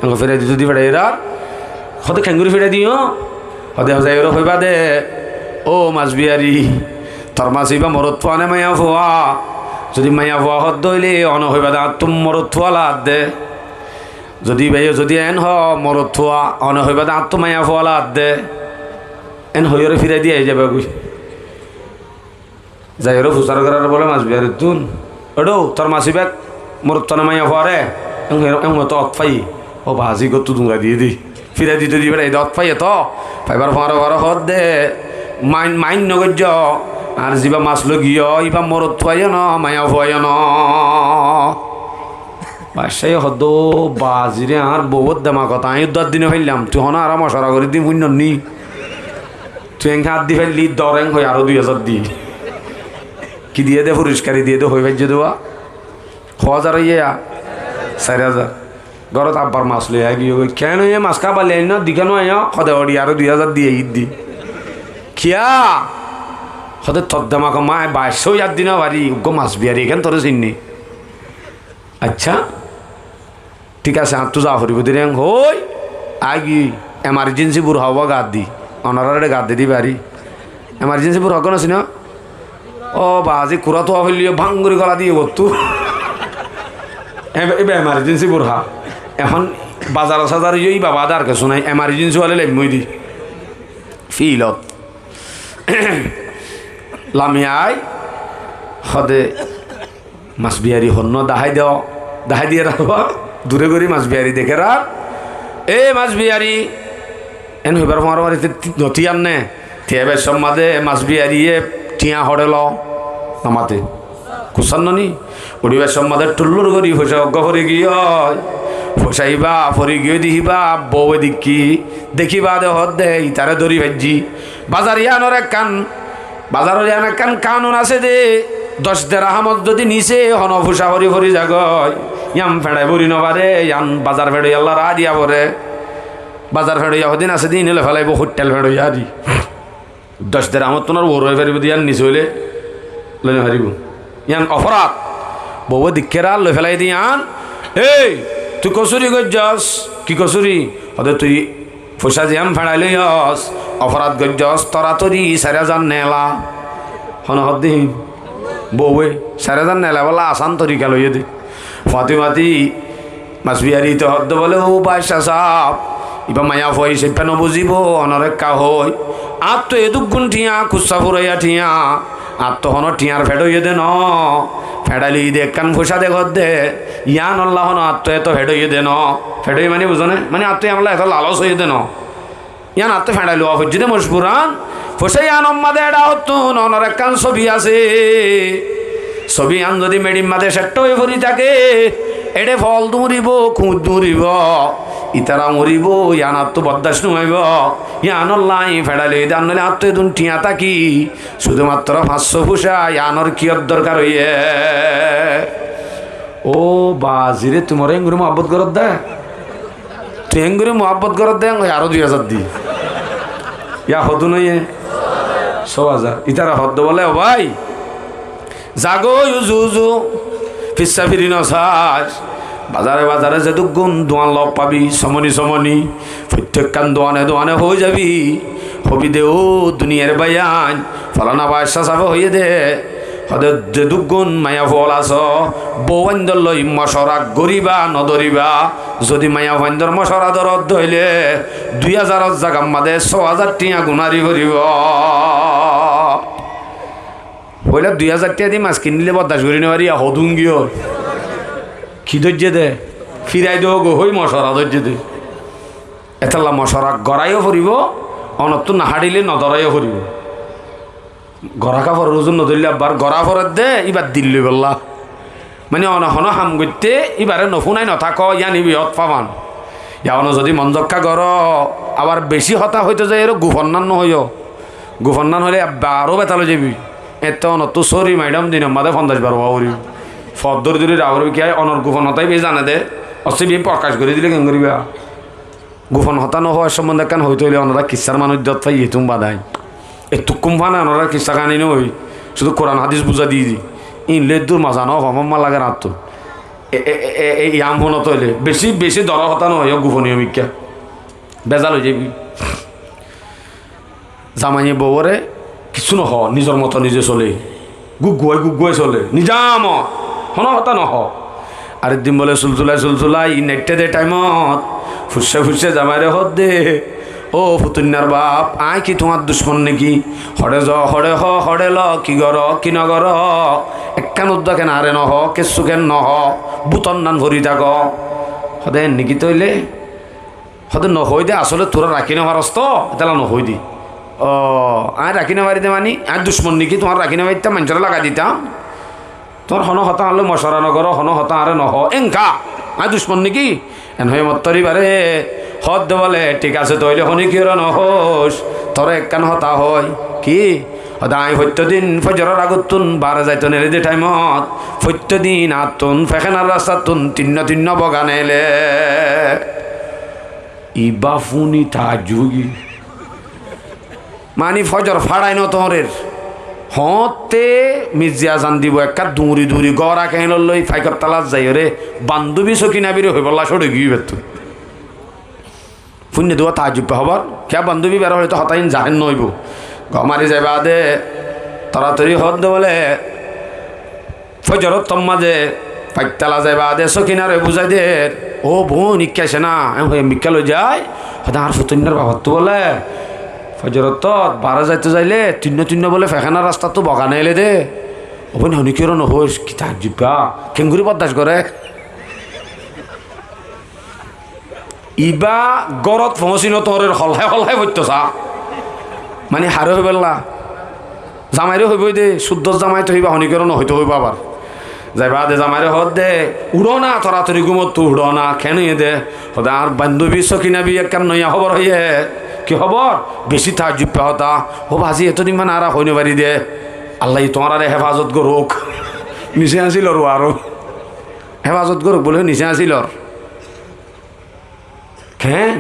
আমাকে ফিরাই দিতে দি ফেরাই এরা হতে খেঙ্গুরি ফিরাই দিও হতে যাই ওরা হইবা দে ও মাছ বিয়ারি তোর মাছিবা মরত পোৱা নে মায়া ফোয়া যদি মায়া ফোয়া হত দইলে অন হইবা দা তুম মরত ফোয়া লাদ দে যদি ভাই যদি এন হ মরত ফোয়া অন হইবা দা তুম মায়া ফোয়া লাদ দে এন হইরে ফিরাই দিয়ে যাবে গুই যাই ওরা ফুসার করার বলে মাছ বিয়ারি তুন ওডো তোর মাছিবা মরত না মায়া ফোয়া রে এমন তো অত পাই ও ভাজি গো তুদুঙ্গা দিয়ে দি ফিরাই দিতে দিবে এই দত পাই তো পাইবার ফারো হত দে মাইন নগজ আর যা মাছ লগিও ইবা মরত থুয়াইও ন মায়া ফুয়াইও ন বাসাই হদ বাজিরে আর বহুত দামা কথা আমি 10 দিনে ফেললাম তুই হন আর মশরা করে দিন শূন্য নি তুই এং হাত দি ফেললি দরেং হয়ে আরো 2000 দি কি দিয়ে দে পুরস্কারই দিয়ে দে হয়ে ভাজ্য দেওয়া 1000 ইয়া 4000 ঘরত আব্বার মাছ লইয়া গিয়ে কেন এ মাছ খাবার লেন না দিকে নয় সদে অড়ি আরো 2000 দিয়ে ঈদ দি খিয়া হতে তদ্দামাকে মায় 22,000 দিনা বাড়ি গো মাছ বিহারি এখান তোর চিননি আচ্ছা ঠিক আছে আর তো যা হরিব দিন হই আগি এমার্জেন্সি বুড় হব গাদ দি অনারে গাদ দি বাড়ি এমার্জেন্সি বুড় হক নাছি না ও বাজি কুড়া তো হইলিও ভাঙ্গুরি গলা দিয়ে বত্তু এবার এমার্জেন্সি বুড় হা এখন বাজার সাজার ইয়ে বাবা আর কিছু নাই এমার্জেন্সি হলে লেমই দি ফিলত লামিয়াই সদে মাছ বিহারি হন্য দাহাই দিয়ে রাখব দূরে করি মাছ বিহারি দেখে রাখ এ মাছ বিহারি এন হইবার আমার বাড়িতে নথি আনে থিয়াবে সব মাঝে মাছ বিহারিয়ে টিয়া হড়েল নামাতে কুসান্নি উড়িবার সব মাঝে টুল্লুর করি ফসা অজ্ঞ ফরে গিয়ে ফসাইবা ফরি গিয়ে দিহিবা বউ দেখিবা দেহ দে ইতারে দড়ি ভাজি বাজার ইয়ানোর এক কান বাজারের ইয়ান এক কান কানুন আছে দে 10 দেরাহামত যদি নিচে হন ফুসা হরি ফরি জাগয় ইয়াম ফেড়াই ভরি নবারে ইয়ান বাজার ফেড়ই আল্লাহ রা দিয়া পরে বাজার ফেড়ইয়া হদিন আছে দিন এলে ফেলাইব হোটেল ফেড়ইয়া দি 10 দেরাহামত তোনার বড় হয়ে ফেরিব ইয়ান নিচে হইলে লইনে হারিব ইয়ান অপরাধ বউ দিকেরা লই ফেলাই দিয়ান এই তুই কসুরি গজ্জাস কি কসুরি হদে তুই ফুসা জিয়াম ফেড়াই লইস অপরাধ গজ্জাস তরা তরি 4,000 নেলা হন হদ্দি বউয়ে 4,000 নেলা বলা আসান তরিকা লইয়ে দে ফাতি মাতি মাছ বিহারি তো হদ্দ বলে ও বাদশা সাপ ইবা মায়া ফই সে পেন বুঝিব অনরেক্কা হই আর তো এদুক গুণ ঠিয়া কুসা ফুরাইয়া ঠিয়া আর তো হন টিয়ার ফেড়ইয়ে দে ন ফেড়ালি দে কান ফুসা দে ঘর দে ইয়ান আল্লাহ হন আত্ম এত ফেড়ইয়ে দে ন ফেড়ই মানে বুঝনে মানে আত্ম আমলা এত লালস হইয়ে দে ন ইয়ান আত্ম ফেড়াইলো হজ্জি দে মশপুরান ফুসে ইয়ান অম্মাদে এডা হতুন অনরেক্কান ছবি আছে ছবি আন যদি মেডিম মাদে সেট্ট হয়ে ভরি থাকে এডে ফল দৌড়িব খুঁত দৌড়িব ইতারা মরিব ইয়ান আত্ম বদাস নুমাইব ইয়ান লাই ফেড়ালে দান নলে আত্ম এদুন টিয়া থাকি শুধুমাত্র 500 ফুসা ইয়ানোর কিয়র দরকার হইয়ে ও বাজিরে তোমার এঙ্গুরি মহব্বত করত দে তুই এঙ্গুরি মহব্বত করত দে আরো 2,000 দি ইয়া হদু নইয়ে 6,000 ইতারা হদ্দ বলে ও ভাই জাগো ইউজু ফিসা ফিরি নসাস বাজারে বাজারে যে গুণ দোয়ান লগ পাবি সমনি প্রত্যেক কান দোয়ানে হয়ে যাবি হবি দে ও দুনিয়ার বাইয়ান ফলানা বাসা সাবে হইয়ে দে হদে যে দুগুণ মায়া ফল আস বৌবান্ধর লই মশরা গরিবা নদরিবা যদি মায়া ভাইন্দর মশরা দরদ ধইলে 2,000 জাগাম মাদে 6,000 টিয়া গুণারি করিব বলে 2,000 টাকা দিয়ে মাছ কিনলে বদাস করি নেবারি হদুঙ্গিও কি ধৈর্য দে ফিরাই দেব গো হই মশরা ধৈর্য দে এতলা মশরা গড়াইও ফুরিব অনত্তু না হাড়িলে নদরাইও ফুরিব গড়া কাপড় ওজন নধরলে আবার গড়া ফরের দে এবার দিল্লি বললা মানে অনহন হাম করতে এবারে নফুনাই নথাক ইয়া নিবি হত পাবান ইয়ানো যদি মঞ্জক্কা গর আবার বেশি হতা হইতে যায় এর গুফন্নান নহইও গুফন্নান হলে আরও বেতালো যাবি এত অনত্তু সরি ম্যাডাম দিন মাদে 50 বাউরি ফদ্দর দূরে রাহর কি অনর গুফন হতাই বে জানে দে অসিবি প্রকাশ করে দিলে কেন করিবা গুফন হতা নহওয়ার সম্বন্ধে কেন হইতে হইলে অনরা কিসার মানুষ দত পাই এতুম বাদায় একটু কুম্ফানা অনরা কিসা কানি নই শুধু কোরআন হাদিস বুঝা দিয়ে দি ইনলে দূর মাজা ন হমম্মা লাগে রাত তো এই আম হনত হইলে বেশি বেশি দর হতা নয় গুফনীয় মিক্যা বেজাল হয়ে যাবি জামাইয়ে বউরে কিছু নহ নিজের মতো নিজে চলে গুগুয়াই চলে নিজাম হন হতা নহ আরেকদিন বলে চুলচুলাই নেটে দে টাইমত ফুসে জামাইরে হত দে ও ফুতুন্যার বাপ আয় কি তোমার দুশ্মন নাকি হড়ে ল কি গর কি নগর একখান উদ্যোগে নারে নহ কেসু কেন নহ বুতন নান ভরি থাক সদে নিকি তৈলে সদে নহই দে আসলে তোরা রাখি নেওয়ার তো এটা নহই দি ও আয় রাখি নেওয়ারি দে মানি আয় দুশ্মন নাকি তোমার রাখি নেওয়ারিতাম মানুষরা লাগা দিতাম তোর হন হতা আনলে মশরা নগর হন হতা আরে নহ এংকা আয় দুশ্মন নাকি এন হয়ে মত্তরি বারে হদ বলে ঠিক আছে তৈলে হনি কি নহস তোর একখান হতা হয় কি সদায় প্রত্যেকদিন ফজরের আগতুন বারে যাইতো নেলে দে টাইমত প্রত্যেকদিন আতুন ফেখানার রাস্তাতুন তিন্ন বগান এলে ইবা ফুনি তা যুগি মানি ফজর ফাড়াই ন তোরের হতে মির্জিয়া জান দিব একটা দৌড়ি দৌড়ি গড়া কেন লই ফাইকর তালাত যাই রে বান্ধবী সকিনা বিরে হই বললা সরে গিয়ে বেতু পুণ্য দেওয়া তাহাজুব হবার কে বান্ধবী বের হলে তো হতাইন জাহেন নইব গমারি যাইবা দে তাড়াতাড়ি হদ দে বলে ফজরত তম্মাদে পাইতালা যাইবা দে সকিনারে বুঝাই দে ও বোন ইক্কাছে না মিক্কা লই যায় হয়তো আর ফুতন্যার বাবার তো বলে ফজরত বারা যাইতে যাইলে তিন্ন বলে ফেখানা রাস্তা তো বগানে এলে দে ও বোন হনিকেরও নহস কি তাহাজুবা কেঙ্গুরি বদাস করে ইবা গরত পৌঁছিনো তোরের হলহাই হলহাই হইতো চা মানে হারে হই বললা জামাইরে হইবই দে শুদ্ধ জামাই তো হইবা হনিকেরও নহইতে হইব আবার যাইবা দে জামাইরে হদ দে উড়ো না তরাতরি গুমত তো উড়ো না কেন দে হদা আর বান্ধবী সকিনাবি একখান নইয়া খবর হইয়ে কি খবর বেশি তাহাজুব হতা ও ভাজি এতদিন মানে আর হইনে পারি দে আল্লাহ তোমার আরে হেফাজত করুক নিচে আসিল আরো হেফাজত করুক বলে নিচে আসিল হ্যাঁ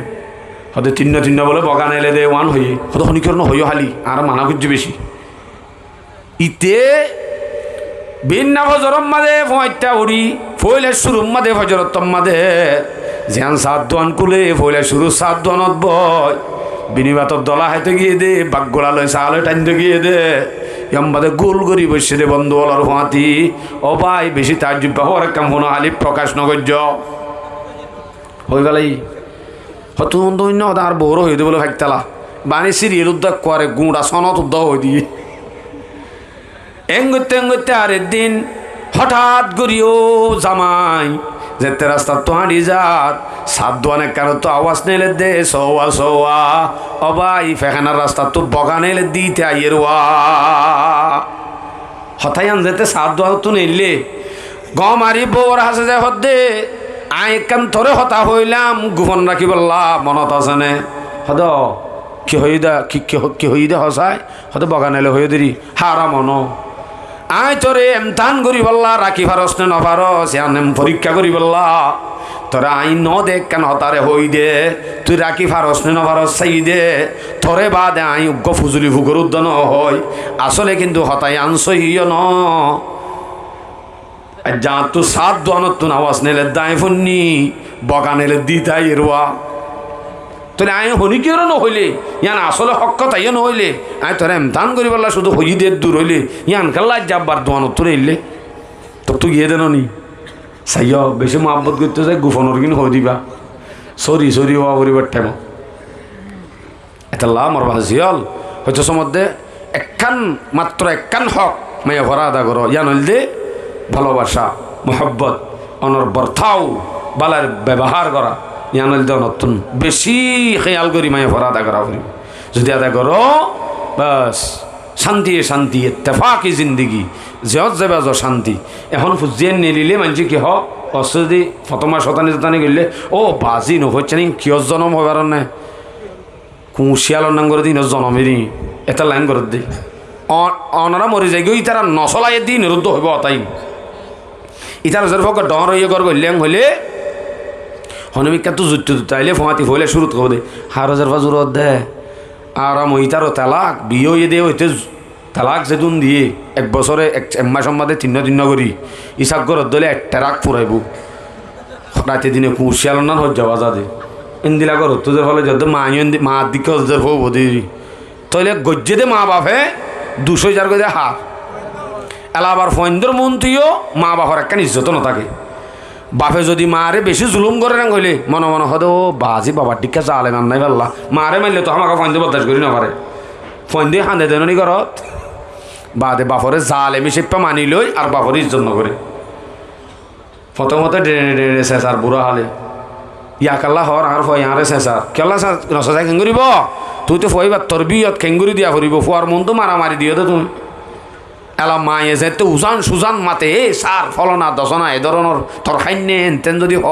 হতে তিন্ন বলে বগান এলে দে ওয়ান হই হতে শনিকর হইও হালি আর মানা করছি বেশি ইতে বিন্না ফজরম মাদে ফয়টা উড়ি ফইলে শুরুম মাদে ফজরতম মাদে জ্যান সাত দোয়ান কুলে ফইলে শুরু সাত দোয়ানত বয় বিনিবাতর দলা হাইতে গিয়ে দে বাগগোলা লয় সালে টাইনতে গিয়ে দে এমবাদে গোল করি বসে দে বন্ধু বলার ফাঁতি ও ভাই বেশি তার জুব্বা হওয়ার কাম কোনো হালি প্রকাশ নগর্য হয়ে গেলাই হতো অন্য আর বড় হয়ে দেবো ভাগতালা বানি সিরিয়াল উদ্যোগ করে গুঁড়া সনত উদ্যোগ হয়ে দিয়ে এঙ্গতে আর একদিন হঠাৎ করিও জামাই যেতে রাস্তা তো হাঁড়ি যাত সাত দোয়ানে কেন তো আওয়াজ নেলে দে সৌয়া অবাই ফেখানার রাস্তা তো বগা নেলে দিতে আইয়ের ওয়া হঠাৎ আন যেতে সাত দোয়া তো নেলে গম আরি বউর হাসে যায় হদে আইকান থরে হতা হইলাম গোপন রাখি বললা মনত আছে নে হদ কি হই দা কি হই দে হসাই হদ বগানেলে হয়ে দেরি হারা মন আয় তোরে এমতান করি বললা রাখি পারস নে নপারস এম পরীক্ষা করি বললা তোরা আই ন দেখ কেন হতারে হই দে তুই রাখি পারস নে নপারস চাই দে তোরে বা দে আই উগ্র ফুজুলি ভুগর উদ্যান হয় আসলে কিন্তু হতাই আনসই ন যা তো সাত দোয়ানত তো আওয়াজ নেলে দায় ফন্নি বগা নেলে দিতাই এরোয়া তোলে আই হনি কেউ নহইলে ইয়ান আসলে হক তাইও নহইলে আই তোরা এমতান করি বললা শুধু হই দে দূর হইলে ইয়ান খেলা যাবার দোয়ানত তোরে এলে তোর তো গিয়ে দেন নি চাইও বেশি মহাব্বত করতে চাই গুফনের কিন হয়ে দিবা সরি হওয়া পরিবার ঠেম এটা লা আমার ভাজিয়াল হয়তো সমধ্যে মাত্র একখান হক মাইয়া ভরা আদা করো ইয়ান হইল দে ভালোবাসা মোহব্বত অনর্বর্থাও বালার ব্যবহার করা ইয়ানল দেওয়া নতুন বেশি খেয়াল করি মায়ে ভরা আদা করা করি যদি আদা করো বাস শান্তি ইত্তেফাকি জিন্দিগি জেহত যাবে শান্তি এখন ফুজিয়ে নিলিলে মানছি কি হ যদি ফতমা শতানি গেলে ও বাজি নহচ্ছে নি কিয় জনম হবার নে কুশিয়ালৰ নাম করে দিন জনমেরি এটা লাইন করে দি অনারা মরি যাই গই তারা নচলাই দিন নিরুদ্ধ হইব তাই ইতার জোর ফক ডর ইয়ে কর গল্যাং হইলে হনমিকা তো জুত তাইলে ফমাতি হইলে শুরু করব দে হাজার ফাজুর দে আর মহিতারও তালাক বিয়ে হয়ে দে হইতে তালাক যেদিন দিয়ে এক বছরে এক মাস সম্বাদে তিন্ন করি ইসাব ঘরত দলে একটা রাগ ফুরাইব রাতে দিনে কুশিয়াল না হজ যাওয়া যা দে ইন্দিলা ঘরত তোদের ফলে যত মা দিকে হজের হব দি তইলে গজ্জে দে মা বাপে 200,000 করে হাত এলাবার ফয়েন্দর মন্ত্রীও মা বাবার একটা ইজ্জত না থাকে বাপে যদি মারে বেশি জুলুম করে না কইলে মনে হদে ও বাজি বাবার টিকা চালে মান নাই পারলা মারে মারলে তো আমাকে ফয়েন্দে বদাস করি না পারে ফয়েন্দে হাঁদে দেন নি ঘরত বাদে বাপরে জালে মিশিপা মানি লই আর বাপরে ইজ্জত নকরে প্রথমতে ডেনে চেঁচার বুড়া হালে ইয়াকাল্লা হর আর ফয় আরে চেঁচার কেলা নচা খেঙ্গুরিব তুই তো ফয়বার তোর বিয়ত খেঙ্গুরি দিয়া ফুরিব ফুয়ার মন তো মারামারি দিও তো তুমি এলা মায়ে যেতে উজান সুজান মাতে এ সার ফলনা দশনা এ ধরনের তোর খাইনে এনতেন যদি হ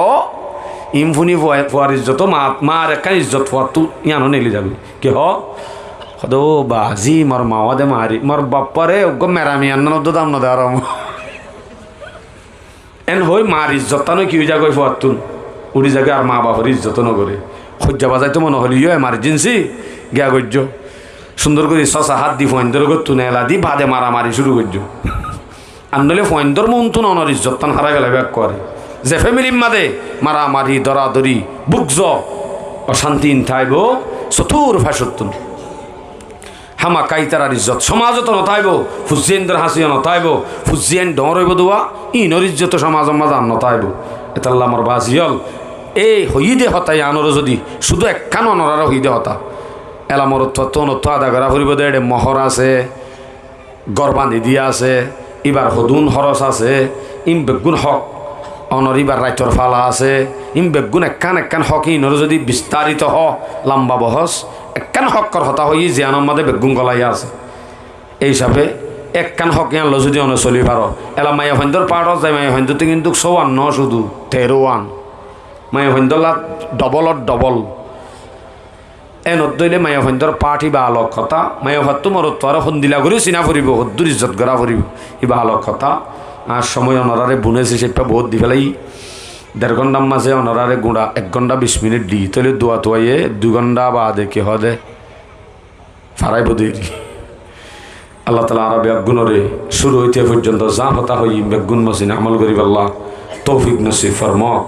ইমফুনি ফুয়ার ইজ্জত মার একখান ইজ্জত ফুয়ার তু ইয়ানো নেলি যাবি কি হ সদ বাজি মোর মাওয়া দে মারি মোর বাপ্পারে মেরামি আন্নান দাম না দেওয়ার এন হই মার ইজ্জতটা নয় কি হয়ে যাগো ফুয়ার তুন উড়ি জাগে আর মা বাবার ইজ্জত নগরে সজ্জা বাজাইতো মনে হলি ইয়ে এমার্জেন্সি গিয়া গজ্য সুন্দর করে সসা হাত দি ফয়েন্দর করতো নেলা দি বাদে মারামারি শুরু করছো আর নইলে ফয়েন্দর মন তো নর ইজ্জত তান হারা গেলে ব্যাক করে যে ফ্যামিলির মাদে মারামারি দরাদরি বুকজ অশান্তি থাইব চতুর ফাঁসত্তুন হামা কাইতারার ইজ্জত সমাজত নথাইব ফুজিয়েন্দ্র হাসিও নথাইব ফুজিয়েন ডর হইব দোয়া ইনর ইজ্জত সমাজ মাজান নথাইব এতাল্লা আমার বাজিয়ল এই হইদে হতাই আনর যদি শুধু একখান অনরার হইদে হতা এলামর তনত্ব আদা করা ফুরিব দে মহর আছে গরবান্ধি দিয়া আছে ইবার হদুন হরস আছে ইম বেগুন হক অনর ইবার রাইতর ফালা আছে ইম বেগুন একখান হক ইনর যদি বিস্তারিত হ লম্বা বহস একখান হক্কর হতা হই জিয়ানোর মাঝে বেগুন গলাইয়া আছে এই হিসাবে একখান হক আনলো যদি অনে চলি পারো এলা মায়া সন্ধ্যর পাড় যায় মায়া সন্ধ্যতে কিন্তু 54 শুধু 13 মায়া সন্ধ্যলা ডবল এনত দইলে মায়া সন্ধ্যর পাঠ ইবা আলোক কথা মায়া ভাতটো মরত আর সন্দিলা করে চিনা ফুরিব সদ্দুর ইজ্জত গড়া ফুরিব ইবা আলোক কথা আর সময় অনরারে বুনেছে সেটা বহুত দি ফেলাই 1.5 ঘন্টার মাঝে অনরারে গুঁড়া 1 ঘন্টা 20 মিনিট দি তাহলে দোয়া তোয়াইয়ে 2 ঘন্টা বাদে কে হদে ফারাইব দেরি আল্লাহ তালা আরবে গুণরে শুরু হইতে পর্যন্ত যা হতা হই বেগুন মসিন আমল করিব আল্লাহ তৌফিক নসিব ফরমাক।